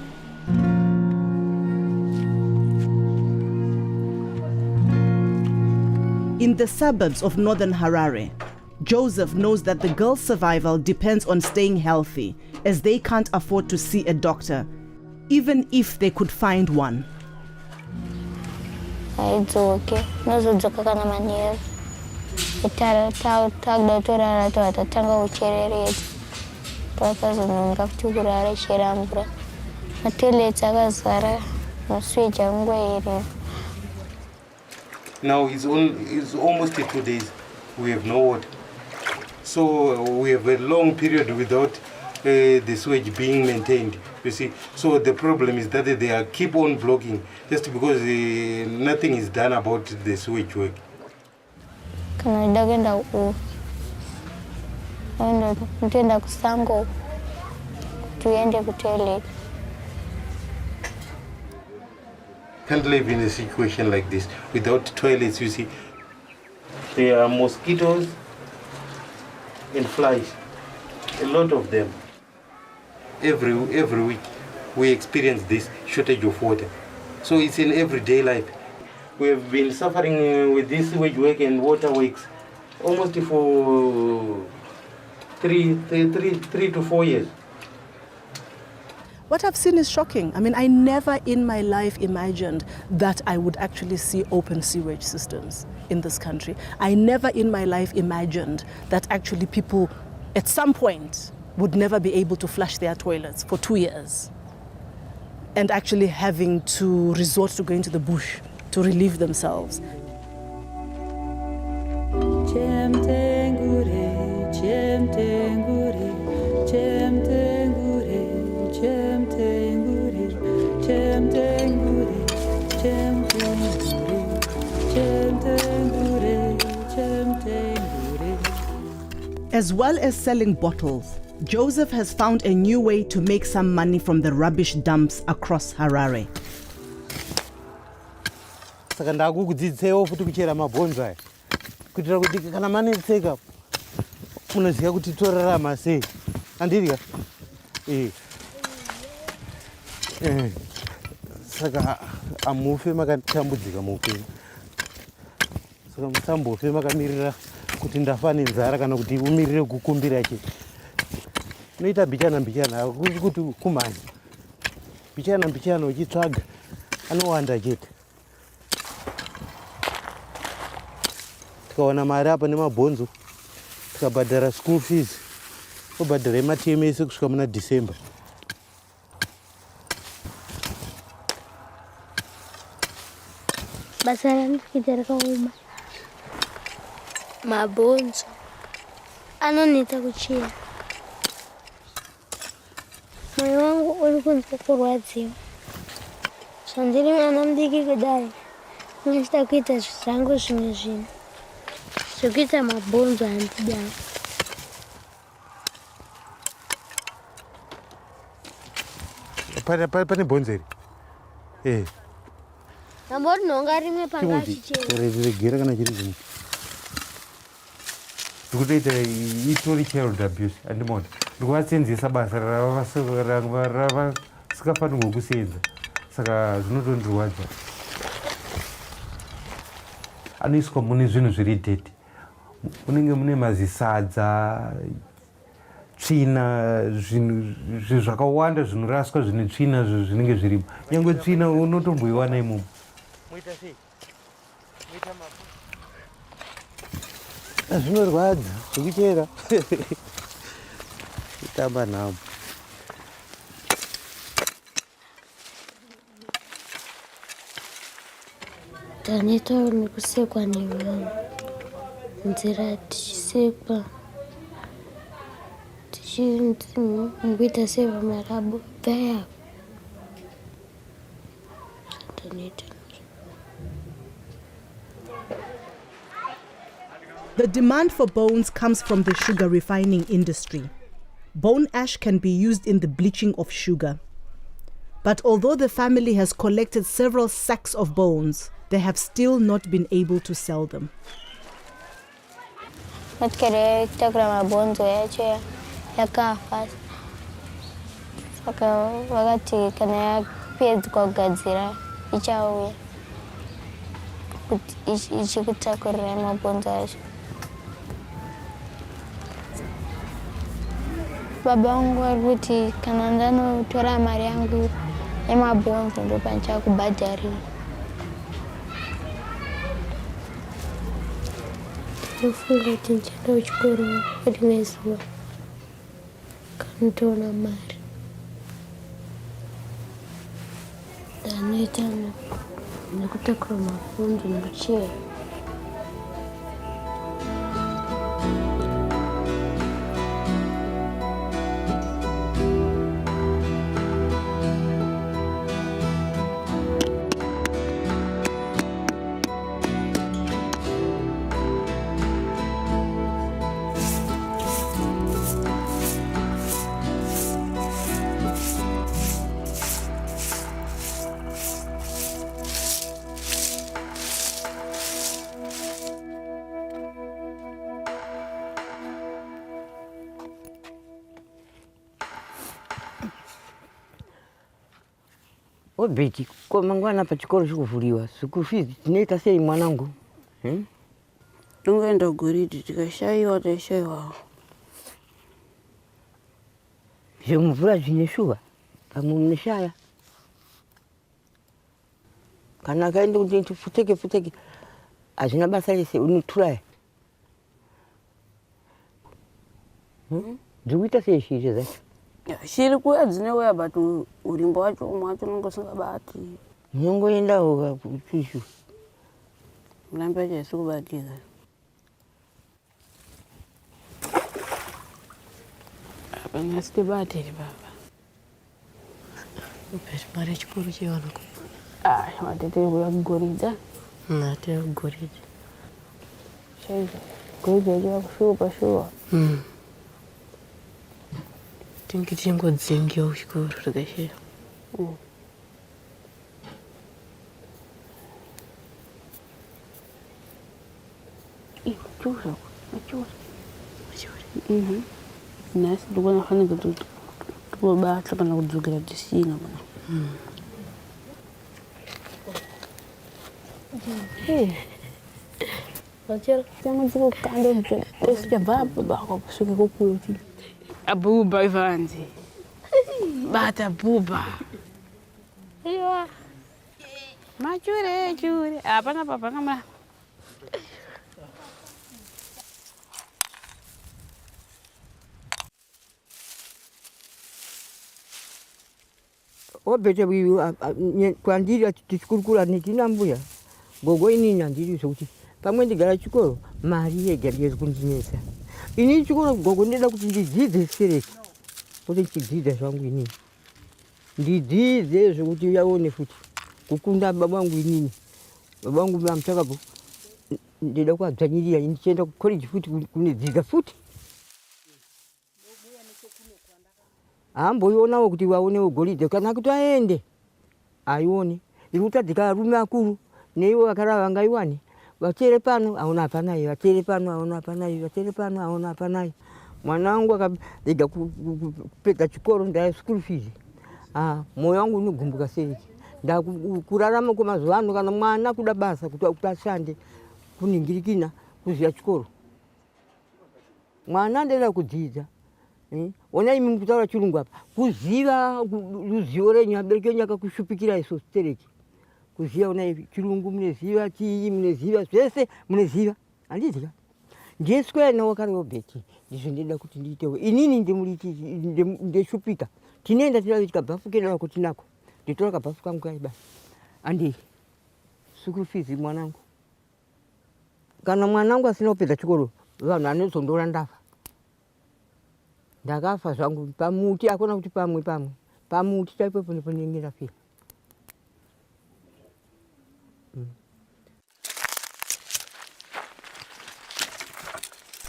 In the suburbs of northern Harare, Joseph knows that the girl's survival depends on staying healthy, as they can't afford to see a doctor, even if they could find one. It's okay. Nozodzoka kana manheru. Takuda kutorara tatanga kuchereredza. Pakazononga futi kurara chera mvura. Matoilets akazara maswitch akungoerera. Now it's almost 2 days we have no water. So we have a long period without the sewage being maintained, you see. So the problem is that they are keep on blocking just because nothing is done about the sewage work. Kana ndagenda ntoenda kusango tuende kutoilet. Can't live in a situation like this without toilets, you see. There are mosquitoes and flies, a lot of them. Every week we experience this shortage of water. So it's in everyday life. We have been suffering with this sewage work and water works almost for 3 to 4 years. What I've seen is shocking. I mean, I never in my life imagined that I would actually see open sewage systems in this country. I never in my life imagined that actually people at some point would never be able to flush their toilets for 2 years and actually having to resort to going to the bush to relieve themselves. As well as selling bottles, Joseph has found a new way to make some money from the rubbish dumps across Harare. Saka ndakukudzidzisewo futi kuchera mabhonzo aya kuitira kuti kana manetseka unoziva kuti torarama sei. Andirika saka amufe makatambudzika muupenyu. Saka musambofe makamirira kuti ndafa nenzara kana kuti umirire kukumbira chete. Unoita mbichana hakuti kuti kumhanya. Mbichana uchitsvaga anowanda chete. Tikawana mari apa nemabhonzo tikabhadhara school fees tobhadhara ema-TMS kusvika muna December. Basa randikuita rakaoma. Mabhonzo anoneta kuchera. Moyo wangu uri kunzwa kurwadziwa. Zvandiri mwana mudiki kudai ndinochida kuita zvangu zvimwe zvinhu. Zvekuita mabhonzo handidai. Pane bhonzo iri? Nambori nhonga rimwe panga achichera. Regera kana chiri zvimwe. Ndikutoita itori child abuse andimona. Ndikuvatsenzesa basa ravasikafanirwa kusenza. Saka zvinotondirwadza. Anoiswa mune zvinhu zviri dheti. Munenge mune mazisadza, tsvina, zvinhu zvakawanda zvinoraswa zvine tsvina zvinenge zvirimo. Nyangwe tsvina unotomboiwana imomo. Zvinorwadza zvekuchera. Kutamba nhamo. Taneta nikusekwa nevanhu nzira tichisekwa tichikuita sevamarabu bhaya taneta. The demand for bones comes from the sugar refining industry. Bone ash can be used in the bleaching of sugar. But although the family has collected several sacks of bones, they have still not been able to sell them. Matkere takura mabonzo yacho yakafa. Saka wakati kana yapedza kugadzira ichauya kuti ichikutakurira mabonzo acho. Baba wangu alikuti kana ndanotora mari yangu yemabonzo ndo panchakubhadharira. Ufunga kuti ndichaenda kuchikoro rimwe zuva kanitoona mari ndanoita nekutakura mabonzo nekuchera. Beti, kwa mangwana pa chikoro chikuvuliwa. School fees tinoita sei mwanangu? Tungaenda Goridi tikashaiwa taishaiwa. Zvemvura zvineshuva pamwe muneshaya. Kana kaenda kuti futeke hazvina basa rese unoturaya. Zvikuita sei shiri zvacho? Shiri kuya dzineuya but urimbo wacho mwacho nongosingabati. Munongoendawo kuchishu. Murambi wacho haisikubatira. Apana sitibatiri baba. Upesi mari chikuru chivana kupa. Matete kuya kugoridza. Natera kugoridza. Shaiza. Goridza yachiva kushuwa. Tingi tingodzingiwa kuchikoro tikashira. Nasi ndikuona fana kuti tobata kana kudzokera tisina mana. Vachera tangu dziko kando tisichabva baba kusvika kokuti. Abuba Ivanzi. Bata buba. Iya. Machure. Apana papa kama. Obete wiyu kwa ndiri tichikurukura netina mbuya. Gogo inini andiri sokuti pamwe ndigara chikoro mari yega ndiyezi kundinesa. Ini chikoro gogo ndida kuti ndidzidze sereki. Kuti ndidzidze zvangu inini. Ndidzidze zvokuti yaone futi. Kukunda baba wangu inini. Baba wangu mamutakapo ndida kuadzvanyirira ndichienda kucollege futi kunodzidza futi. Amboionawo kuti waonewo goridhe kana kuti aende aione irikutadzika arume akuru neivo vakara vangaiwane vachere pano aona hapanayi vachere pano aona hapanayi vachere pano aona hapanayi. Mwana wangu akapedza kupedza chikoro ndaya school fees moyo wangu unogumbuka sei ndakurarama kwemazuva ano kana mwana kuda basa kuti ashande kuningirikina kuziya chikoro mwana ndoda kudzidza. Ona imi mukutaura chirungu apa kuziva ruzivo renyu abereki enyu akakushupikira iso stereki kuziva ona chirungu muneziva chii muneziva zvese muneziva handidya ndiyeswera nawo kare Obeti ndizvo ndinoda kuti ndiitewo inini ndeshupika tinoenda tinavo tikabhafu kuenda nako tinako nditora kabhafu kangu kai basi handii school fees mwanangu. Kana mwanangu asina kupita chikolo, vana anezondora ndafa. Ndakafa zvangu pamuti akona kuti pamwe. Pamuti chaipo poninyingira fia.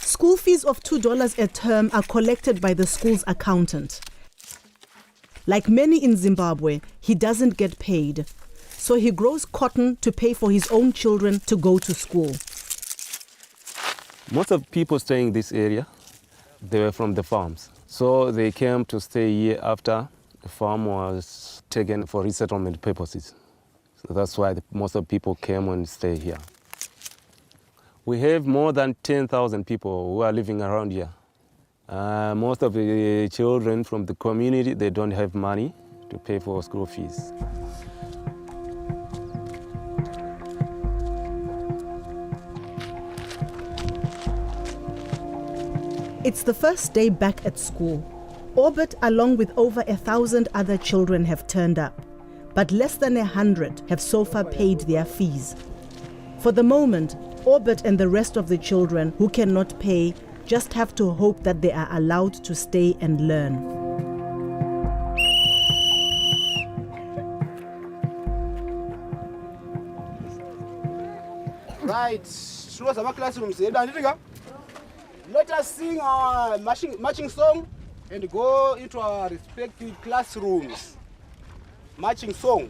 School fees of $2 a term are collected by the school's accountant. Like many in Zimbabwe, he doesn't get paid, so he grows cotton to pay for his own children to go to school. Most of people staying in this area, they were from the farms. So they came to stay here after the farm was taken for resettlement purposes. So that's why most of people came and stay here. We have more than 10,000 people who are living around here. Most of the children from the community, they don't have money to pay for school fees. It's the first day back at school. Orbit, along with over 1,000 other children, have turned up, but less than 100 have so far paid their fees. For the moment, Orbit and the rest of the children who cannot pay just have to hope that they are allowed to stay and learn. Right, students of our classrooms, let us sing our marching song and go into our respective classrooms. Marching song.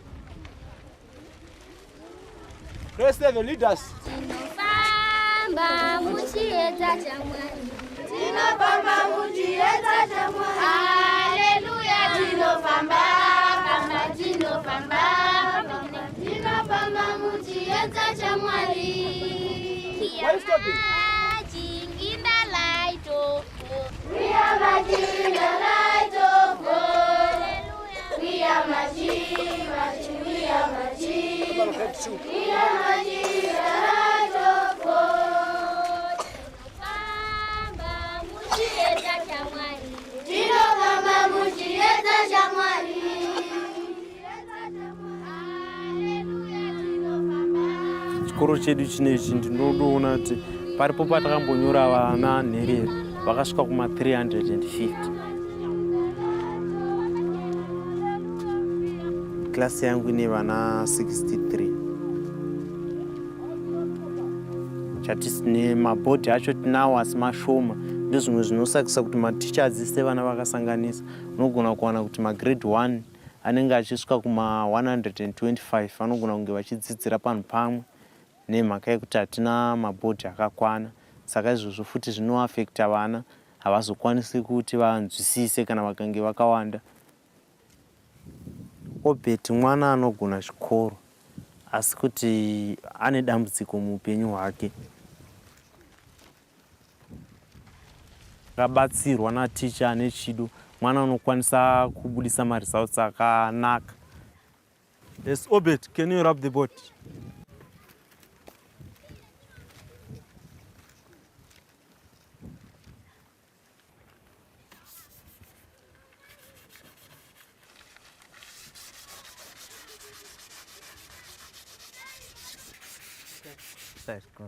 Praise the leaders. Tinofamba muchiedza chamwari. Tinofamba muchiedza chamwari. Haleluya. Tinofamba, tinofamba. Tinofamba muchiedza chamwari. Why are you stopping? We are marching in the light of God. We are marching, marching, we are marching. We are marching in the light of God. Tinofamba muchiedza chamwari. Tinofamba muchiedza chamwari. Chikoro chedu chinechi ndinoona kuti paripo patakambonyora vana nherera vakasvika kuma 350. Klasi yangu ine vana 63. Chatisine mabhodhi acho tinawo asi mashoma. Ndozvimwe zvinosakisa kuti matichers ese vana vakasanganisa. Unogona kuwana kuti magrade 1 anenge achisvika kuma 125 vanogona kunge vachidzidzira panhu pamwe nemhaka yekuti hatina mabhodhi akakwana. Saka izvozvo futi zvinoafekta vana, havazokwanisi kuti vanzwisise kana vakange vakawanda. Obet mwana anogona chikoro asi kuti ane dambudziko muupenyu hwake. Akabatsirwa naticha ane chido, mwana unokwanisa kubudisa maresults akanaka. Yes, Obet, can you rub the boat?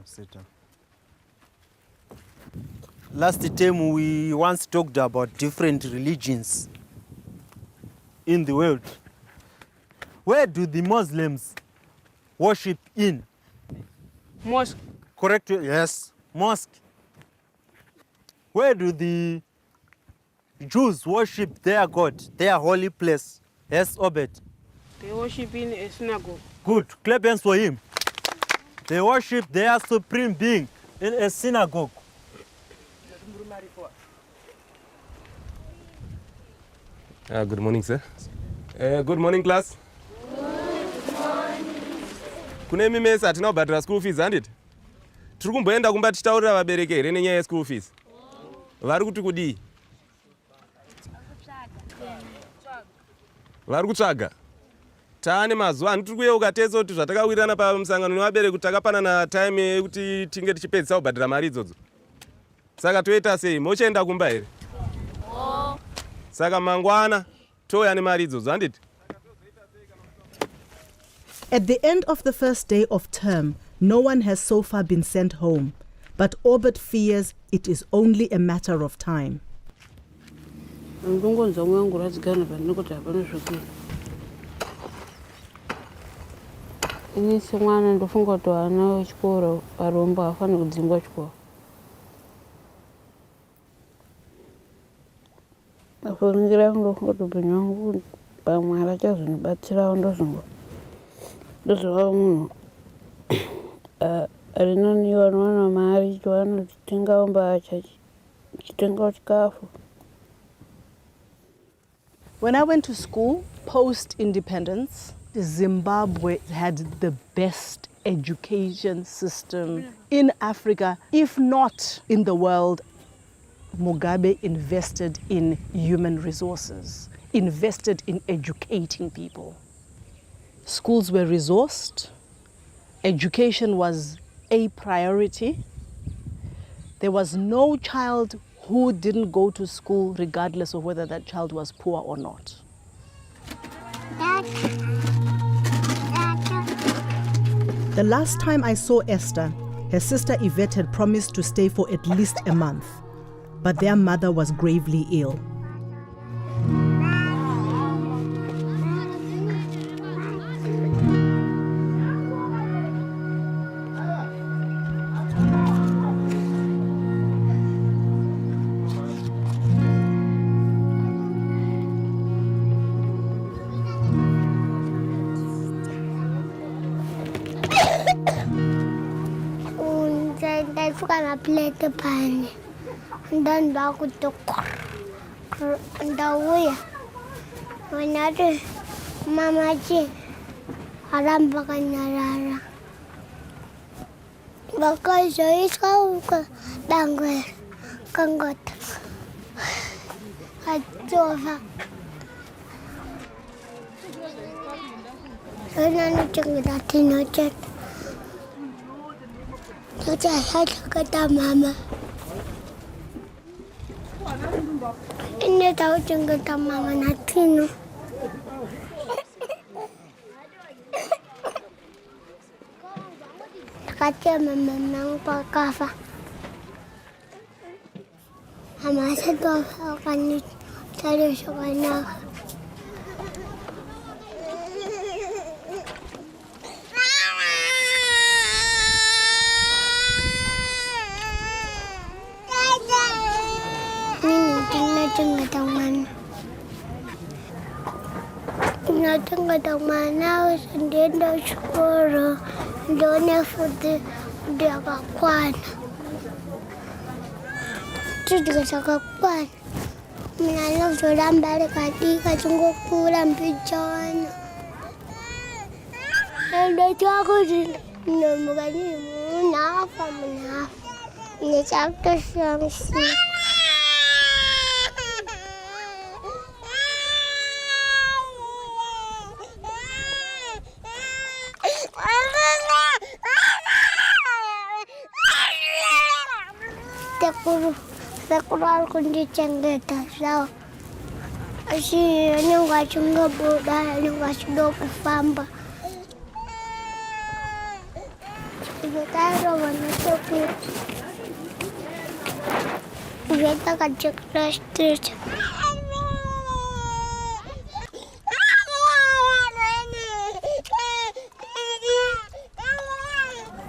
Sit down. Last time we once talked about different religions in the world. Where do the Muslims worship in? Mosque. Correct? Yes, mosque. Where do the Jews worship their God, their holy place? Yes, Obed. They worship in a synagogue. Good. Clap hands for him. They worship their supreme being in a synagogue. Good morning, sir. Good morning, class. Good morning. Kune mimesi hatina kubhadhira school fees, handiti? Tiri kumboenda kumba tichitaurira vabereki here nenyaya ye-school fees. Vari kuti kudii? Vari kutsvaga. Taane mazuva ano tiri kuyeuka tese kuti zvatakawirirana pamusangano nevabereki kuti takapanana time yekuti tinge tichipedzisa kubhadhira mari idzodzo. Saka toita sei? Mochenda kumba here? Saka mangwana touya nemari idzodzo, handiti? At the end of the first day of term, no one has so far been sent home, but Orbit fears it is only a matter of time. Inisi mwana ndofunga kuti ana wechikoro arombo afani kudzingwa chikoro. Akuringira ndofunga kuti upenyu hwangu pamwe achazondibatsirawo ndozova munhu arinoniwa anowana mari chiwanotengawo mbacha chitengawo chikafu. When I went to school post-independence, Zimbabwe had the best education system in Africa, if not in the world. Mugabe invested in human resources, invested in educating people. Schools were resourced, education was a priority. There was no child who didn't go to school regardless of whether that child was poor or not. The last time I saw Esther, her sister Yvette had promised to stay for at least a month, but their mother was gravely ill. Plate pani dan baku tukur ndawuya wanade mama ji aram bakanyarara bakal jois kau ke dangwe kangot ajofa nanu cengda tinocet saya kata mama. Ini tahu cerita mama nanti no. Kata mama nang pakafa. Mama sedang akan cari sekolah. Nggak mana sendiri dah sekolah, doanya foto dia kakuan, tu juga kakuan. Menalau sudah balik hati, kacung pulang pijan. Ada jago sih, bukan ini apa ini cakap yang sih. Sekolah kunci cenggeta sao. Asi yang kacung boda, yang kacung dope pamba. Kita rawan itu. Kita kacung street.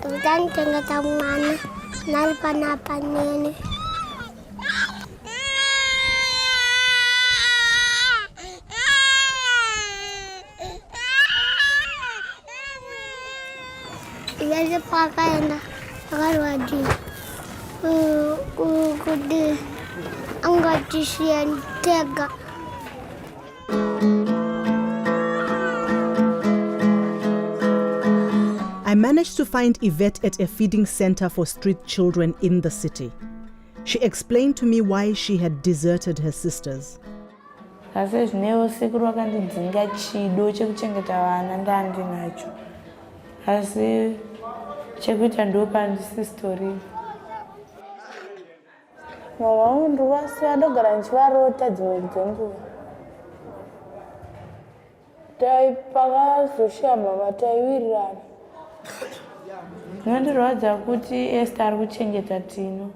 Tuhan cenggeta mana? Nalpan ini. Iya pakai na agar wajib. Kude angkat sian tega. I managed to find Yvette at a feeding center for street children in the city. She explained to me why she had deserted her sisters. Asi zvineo siku rakandidzinga chido chekuchengeta vana ndandinacho. Asi chekuita ndopandisi story. Mama wangu wasi adogara nchivarota dzimwe dzenguva. pakazoshama mataiwirirana. Nondirwadza kuti Esther ari kuchengeta Tino.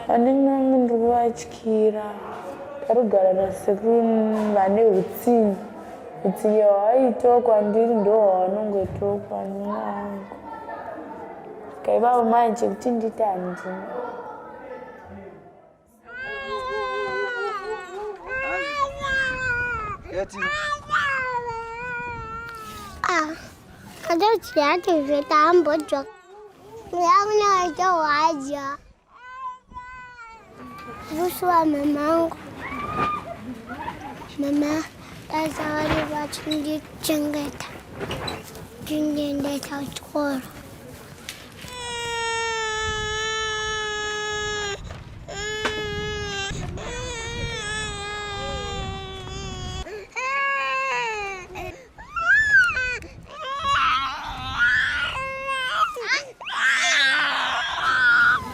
Handina munhu kuvatyira. Tarigara nasekuru vane utsinye. Utsinye hwaitawo kwandiri ndo hwavanongoitawo kwanina hangu. Kaivavo manje kuti nditi handina. Ada cerita cerita ambojok, yang ada wajah. Ruswa memang, mama asal baca di jenggot, jenggot tahu sekolah.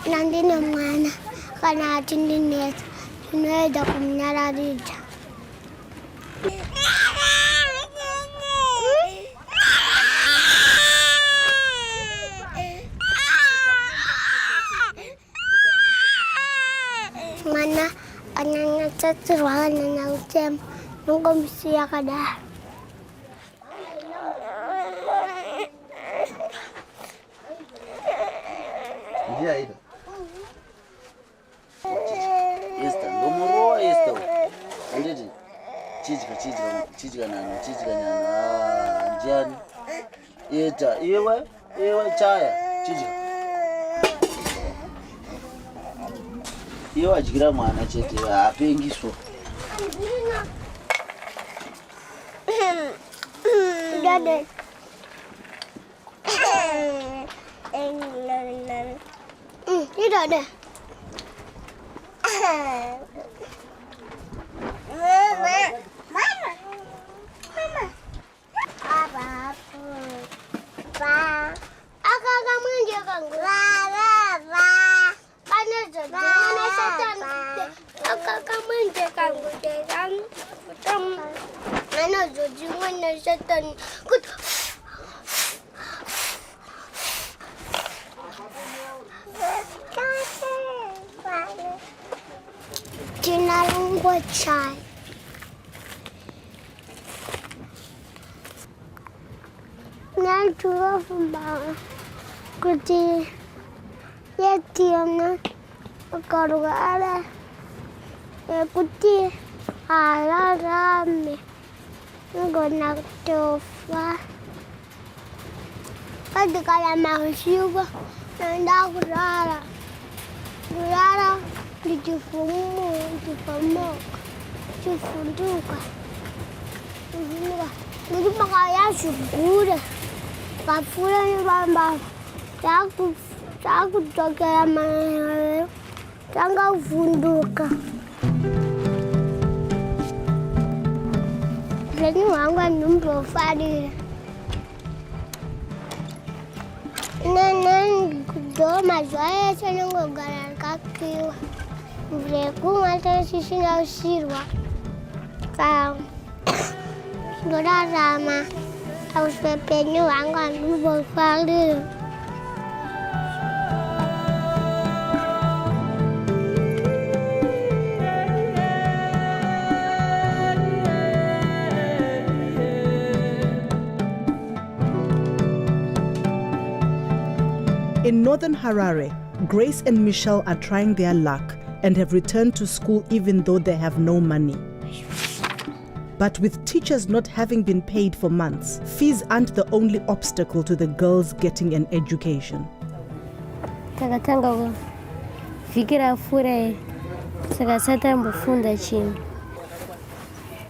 Nanti namanya karena cindinet, ini ada kumnyala dia. Mana anaknya terus nanya ucap, nunggu mesti ya kada. Iya itu. Esther, ngomoro Esther. Anditi. Chichika nana. Njani. Eta, iwe chaya. Chichika. Iwe ajikira mwana chete apengiso. Dade. Tidak ada. Mama. Apa? Akak kamu jaga gua. Panas setan. Akak kamu jaga gua. Mana mana setan. Tinalungwa chai. Najua fumba. Kuti yetiana karugara. Kuti alarame. Ngona tofa. Kadi kala mahushuga. Nanda kurara. Kurara. Difunduka. Jadi makanya syukur. Kapula ni bamba. Aku jaga mana. Jangan funduka. Jadi orang numpuk fadi. Nenek doma saya senang berjalan kaki. Mereka mata sisi nak sirwa. Kau sudah sama. Tahu sepenya orang numpuk fadi. In northern Harare, Grace and Michelle are trying their luck and have returned to school even though they have no money. But with teachers not having been paid for months, fees aren't the only obstacle to the girls getting an education. Takatanga fikira fure sakasata mbufunda chini.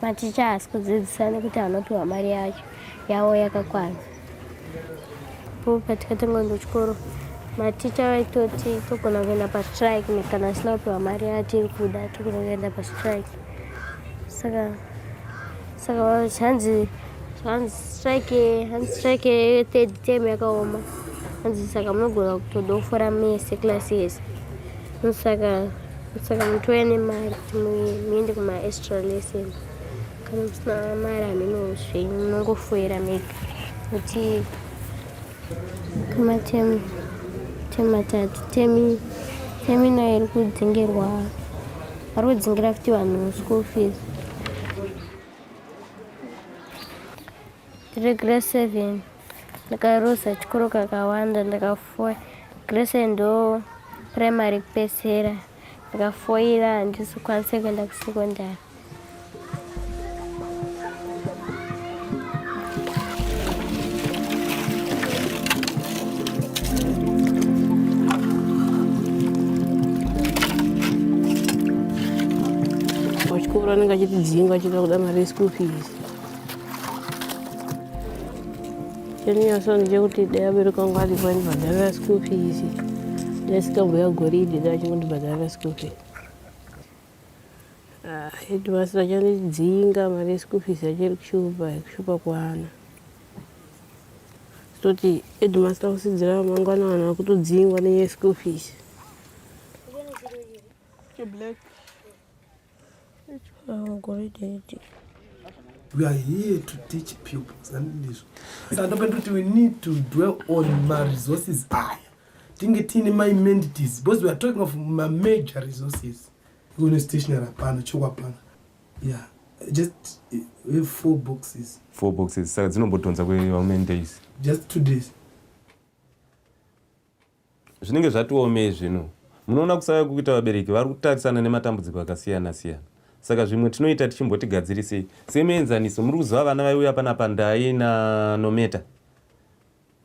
Maticha asikudzidzisana kuti anopiwa mari yacho yawo yakakwana. Patika tango chikoro maticha vaitoti togona kuenda pastrike kana asina kupiwa mari yatiri kuda togona kuenda pastrike. Saka hanzi strike third term yakaoma. Hanzi saka munogona kutodofora mese class yese. Saka mutoene mari kuti muende kuma extra lesson kana musina mari hamino zvenyu munongofoera mega kuti kama temu matatu temi nayo iri kudzingira kuti vanhu school fees. Tiri grade 7 ndakarosa chikoro kakawanda ndakafoira. Grade 7 ndo primary kupedzisira ndakafoira handisi kwanise kuenda kusekondari. Wachikoro anenge achitidzinga achida kuda mari yeschool fees. Chandinyaso ndechekuti dai abereki angu aripo andibhadharira school fees, ndaisikambouya goridhe dai achingondibhadharira school fees. Headmaster achandidzinga mari yeschool fees achiri kushupa kuana. Toti headmaster kusidzira mangwana vanhu vakutodzingwa neyeschool fees. We are here to teach pupils and this. So we need to dwell on my resources. Tinge tini my amenities because we are talking of my major resources. We're going to stationery pana chokwa pana. Yeah, just we have 4 boxes. 4 boxes. Saka dzinombotonza how many days? Just 2 days. Zvinenge zvatiomei zvino. Munoona kusaya kuita vabereki vari kutarisana nematambudziko akasiyana siyana. Saka zvimwe tinoita tichimbotigadzirisei semuenzaniso. Muri kuziva vana vaiuya panapa Ndai naNometa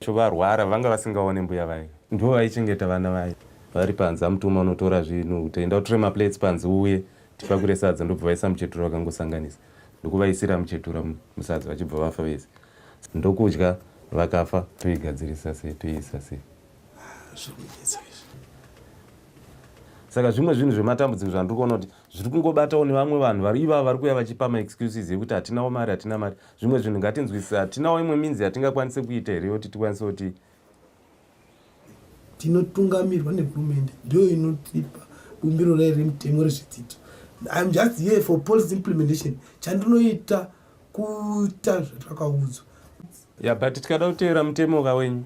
varwara vanga vasingaone mbuya vai ndo vaichengeta vana vai vari panze. Amutuma unotora zvinhu utaenda utore maplates panze uye tipakure sadza ndobva vaisa muchetura wakangosanganisa ndokuvaisira muchetura musadza vachibva vafa vese. Ndokudya vakafa toigadzirisa sei toiisa sei. Saka zvimwe zvinhu zvematambudziko zvandiri kuona kuti zviri kungobatawo nevamwe vanhu vari ivava vari kuuya vachipa maexcuses ekuti hatinawo mari. Zvimwe zvinhu ngatinzwisise, hatinawo imwe minzi yatingakwanise kuita here kuti tikwanise kuti tinotungamirwa nehurumende ndiyo inotipa bumbiro rayo remutemo rezvidzidzo. I'm just here for policy implementation. Chandinoita kuita zvatakaudzwa. Yeah, but tikada kuteera mutemo wenyu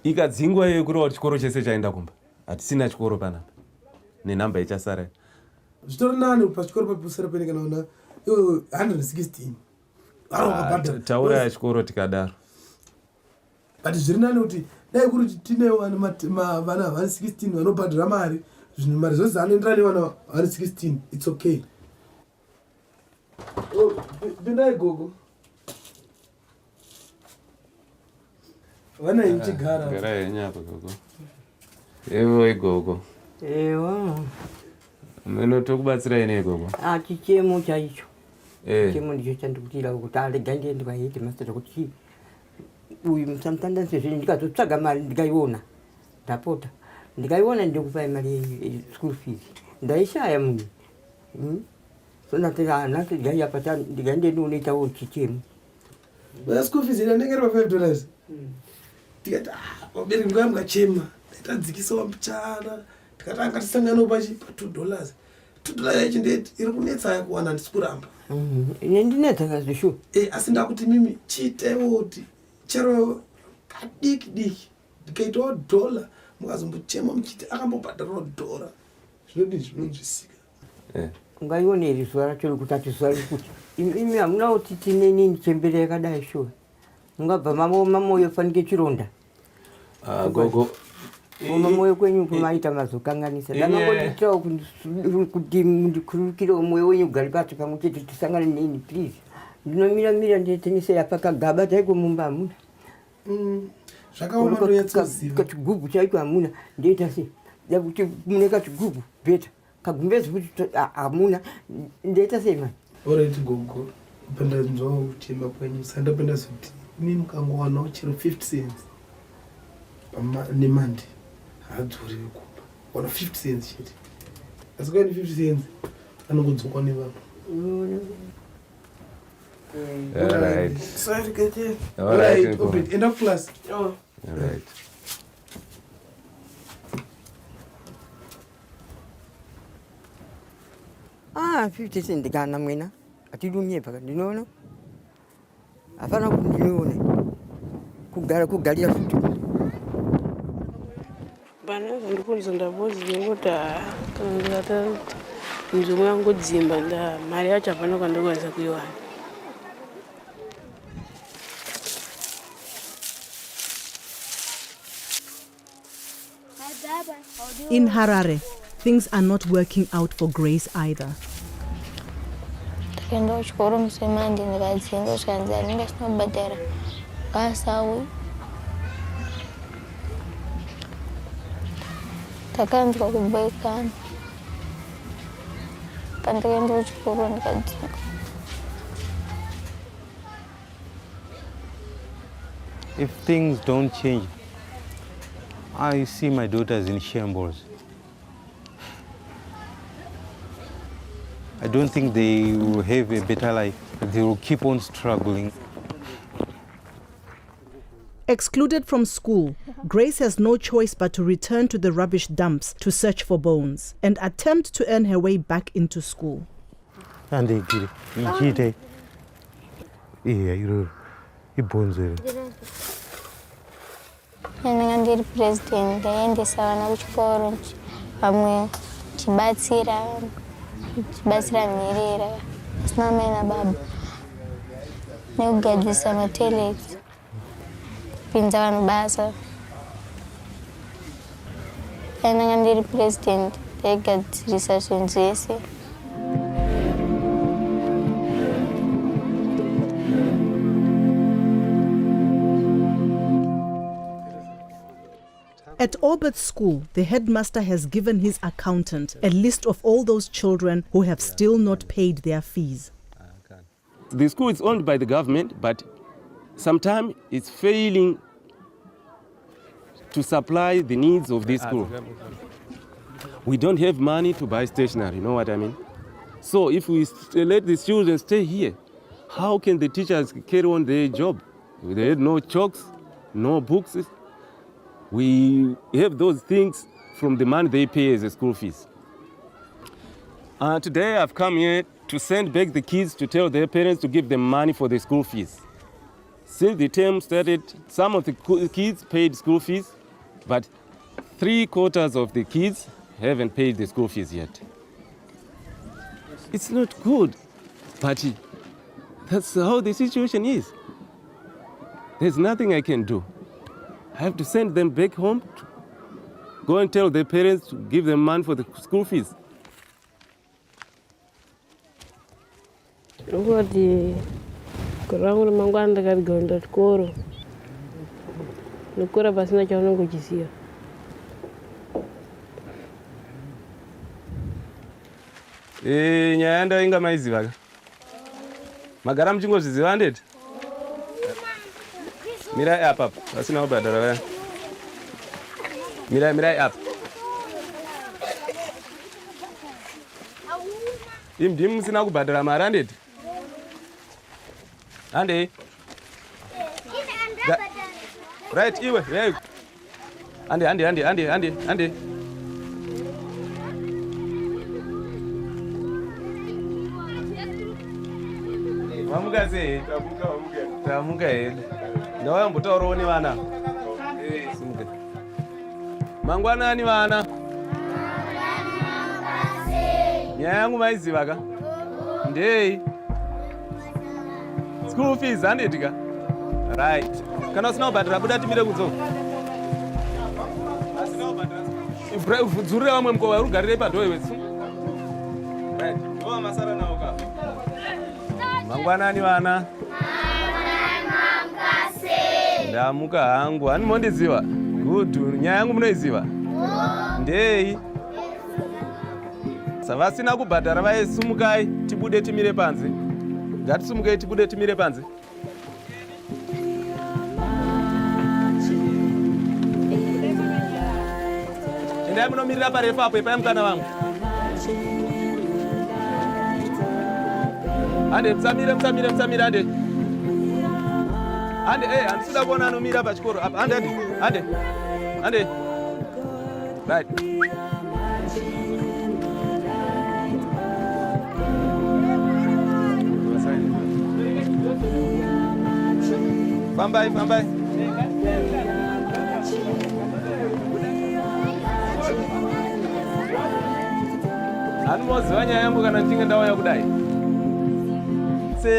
ikadzingwa iyoyo kureva kuti chikoro chese chaenda kumba hatisina chikoro panapa nenhamba ichasara. Zvitori nani pachikoro papusira pene kana una 116 taura chikoro tikadaro. But zviri nani kuti dai kuti tine vana 116 vanobhadhira mari zvinhu mari zvose anoenderana nevana 116 it's okay. Pindai gogo vana ichigara gara yenyapa gogo. Evo igogo. Ewa. Meno tokubatsirai nei gogo? Chichemo chaicho. Chichemo ndicho chandikutira kuti alega ndiende kwaheadmaster kuti uyu musamutanda sezvo ndikatotsvaga mari ndikaiona ndapota ndikaiona ndikupai mari yeschool fees ndaishaya munhu. So nati ndikaiapata ndikaendendi unoitawo chichemo. School fees inanengera $5. Tikati vabereki nguva mukachema tadzikisawo mbichana tikatanga tisanganawo pa $2. $2 yacho ndeti iri kunetsa yakuwana handisi kuramba. Ndinetsa kazvishu. Asi ndakuti mimi chiitewo kuti chero kadiki diki ndikaitawo $1 mukazombochema muchiti akambobhadharawo $1 zvinodii zvinonzwisika. Ungaioneri zuva racho rekuti ati zuva rekuti imi hamuna kuti tine nini chembere yakadai shuwa mungabva mamoyo fanike chironda. Gogo Moyo kwenyu kumaita mazokanganisa ndamangoitawo kuti ndikurukire moyo wenyu ugari pasi pamwe chete tisangane neni please. Ndinomira nditenise apa kagaba taiko mumba hamuna. Zvakaoma ndoyatsoziva. Kachigubhu chaiko hamuna ndoita sei yakuti mune kachigubhu bheta kagumbezi kuti hamuna ndoita sei mani. Alright gogo pandanzwawo kuchema kwenyu sandapenda zoti mimi mukangowanawo chero 50 cents nemandi haadzori kupa wana 50 cents chete asi kaini 50 cents anongodzokwa nevanhu. Alright. Sorry, get in. Alright, open. End of class. Alright. Ah, 50 cents ndikana mwena atidumye paka ndinoona hapana kuti ndinoone kugalira futi bana ndikuliza ndabodzi nekuti kana ndikata nzvimbo yangu dzimba mari yacho hapana kwandikwanisa kuiwana. In Harare, things are not working out for Grace either. Ndakaenda kuchikoro musemandi ndikadzinga zvikanzi handinga chinobhadhara basawi. Ndakanzwa kubaikana pandakaenda kuchikoro ndikadzinga. If things don't change, I see my daughters in shambles. I don't think they will have a better life. They will keep on struggling. Excluded from school, Grace has no choice but to return to the rubbish dumps to search for bones and attempt to earn her way back into school. And they did it. Ndanga ndiri president ndaendesa vana kuchikoro vamwe chibatsira nherera asina mai nababa nekugadzisa matoilets kupinza vanhu basa. Ndanga ndiri president ndaigadzirisa zvinhu zvese. At Orbit School, the headmaster has given his accountant a list of all those children who have still not paid their fees. The school is owned by the government, but sometimes it's failing to supply the needs of this school. We don't have money to buy stationery, you know what I mean? So if we let the children stay here, how can the teachers carry on their job? They had no chalks, no books. We have those things from the money they pay as a school fees. Today I've come here to send back the kids to tell their parents to give them money for the school fees. Since the term started, some of the kids paid school fees, but 3/4 of the kids haven't paid the school fees yet. It's not good, but that's how the situation is. There's nothing I can do. I have to send them back home to go and tell their parents to give them money for the school fees. Ngoti kurangu mangwana ndakagonda chikoro nokura pasina chaunongochisiya. Nyaya ndainga maiziva magara muchingozviziva ndeti mirai apa pasina kubhadhara vaya mirai apa imdimu musina kubhadhara mari andeti ande right iwe yai ande vamuka sei tamuka here ndawayambotaurawo nevana simuke mangwanani vana nyaya yangu maiziva ka ndei school fees handeti ka right kana usina kubhadhara buda timire kunzo dzurire vamwe mukova urugarirei padhowe wesu right ova masara nawo ka mangwanani vana ndamuka hangu hani mondiziva good nyaya yangu munoiziva ndei savasina kubhadhara vaisumukai tibude timire panze ngatisumukei tibude timire panze endai munomirira parefu apo ipai mukana vangu ande musamire ande handisida kuona anomira pachikoro apa ande right fambai, fambai. Anomoziva nyaya yangu kana ndichinge ndauya kudai.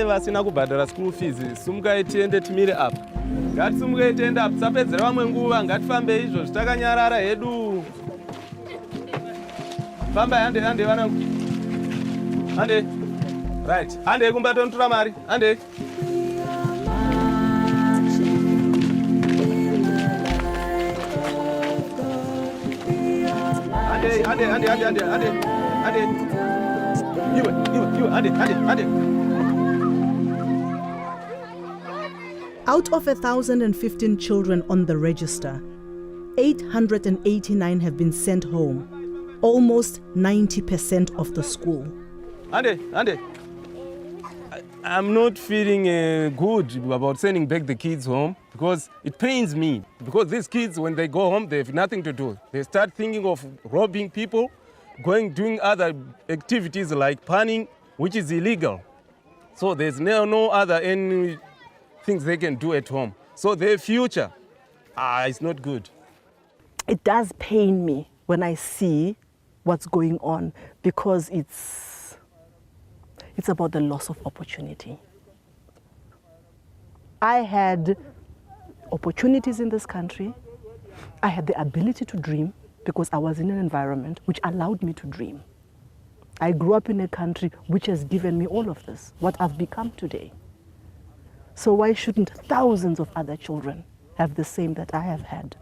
Vasina kubhadhara school fees, sumukai tiende timire apa. Ngatisumukai tiende apa, tisapedzera vamwe nguva, ngatifambe izvo takanyarara hedu. Fambai, hande vanangu. Hande. Right. Hande kumbato ntura mari. Hande. Out of 1,015 children on the register, 889 have been sent home, almost 90% of the school. Ande. I'm not feeling good about sending back the kids home because it pains me. Because these kids, when they go home, they have nothing to do. They start thinking of robbing people, doing other activities like panning, which is illegal. So there's no other any things they can do at home. So their future is not good. It does pain me when I see what's going on because it's about the loss of opportunity. I had opportunities in this country. I had the ability to dream because I was in an environment which allowed me to dream. I grew up in a country which has given me all of this, what I've become today. So why shouldn't thousands of other children have the same that I have had?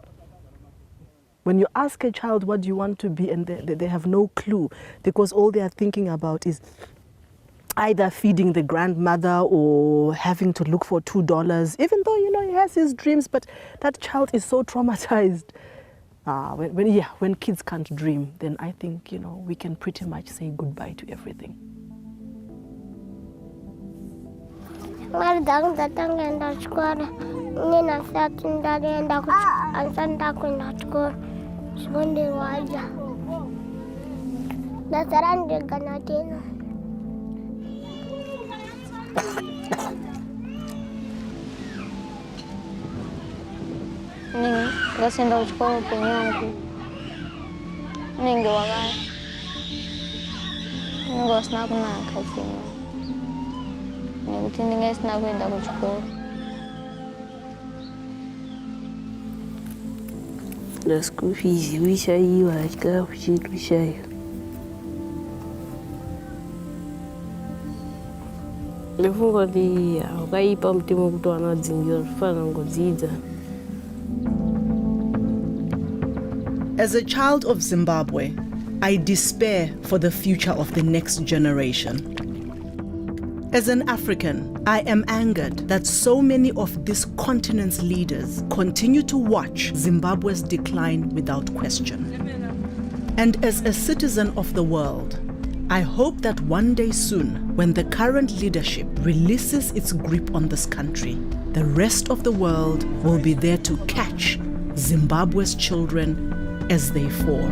When you ask a child what do you want to be and they have no clue because all they are thinking about is either feeding the grandmother or having to look for $2, even though, he has his dreams, but that child is so traumatized. When kids can't dream, then I think, we can pretty much say goodbye to everything. Maridang datang enda sekolah, ini nasihat dari enda aku ansan takut enda sekolah, sekolah wajah. Dasaran juga nanti. Ning, gak senda sekolah penyangku. Ning gak wakai. Ning gak snack nak kasih. Ning tinggal snack enda sekolah. The school fees, wish I was going to wish I. Lefunga di wakaipa mtimo kuti anadzingira kufana ngodzidza. As a child of Zimbabwe, I despair for the future of the next generation. As an African, I am angered that so many of this continent's leaders continue to watch Zimbabwe's decline without question. And as a citizen of the world, I hope that one day soon, when the current leadership releases its grip on this country, the rest of the world will be there to catch Zimbabwe's children as they fall.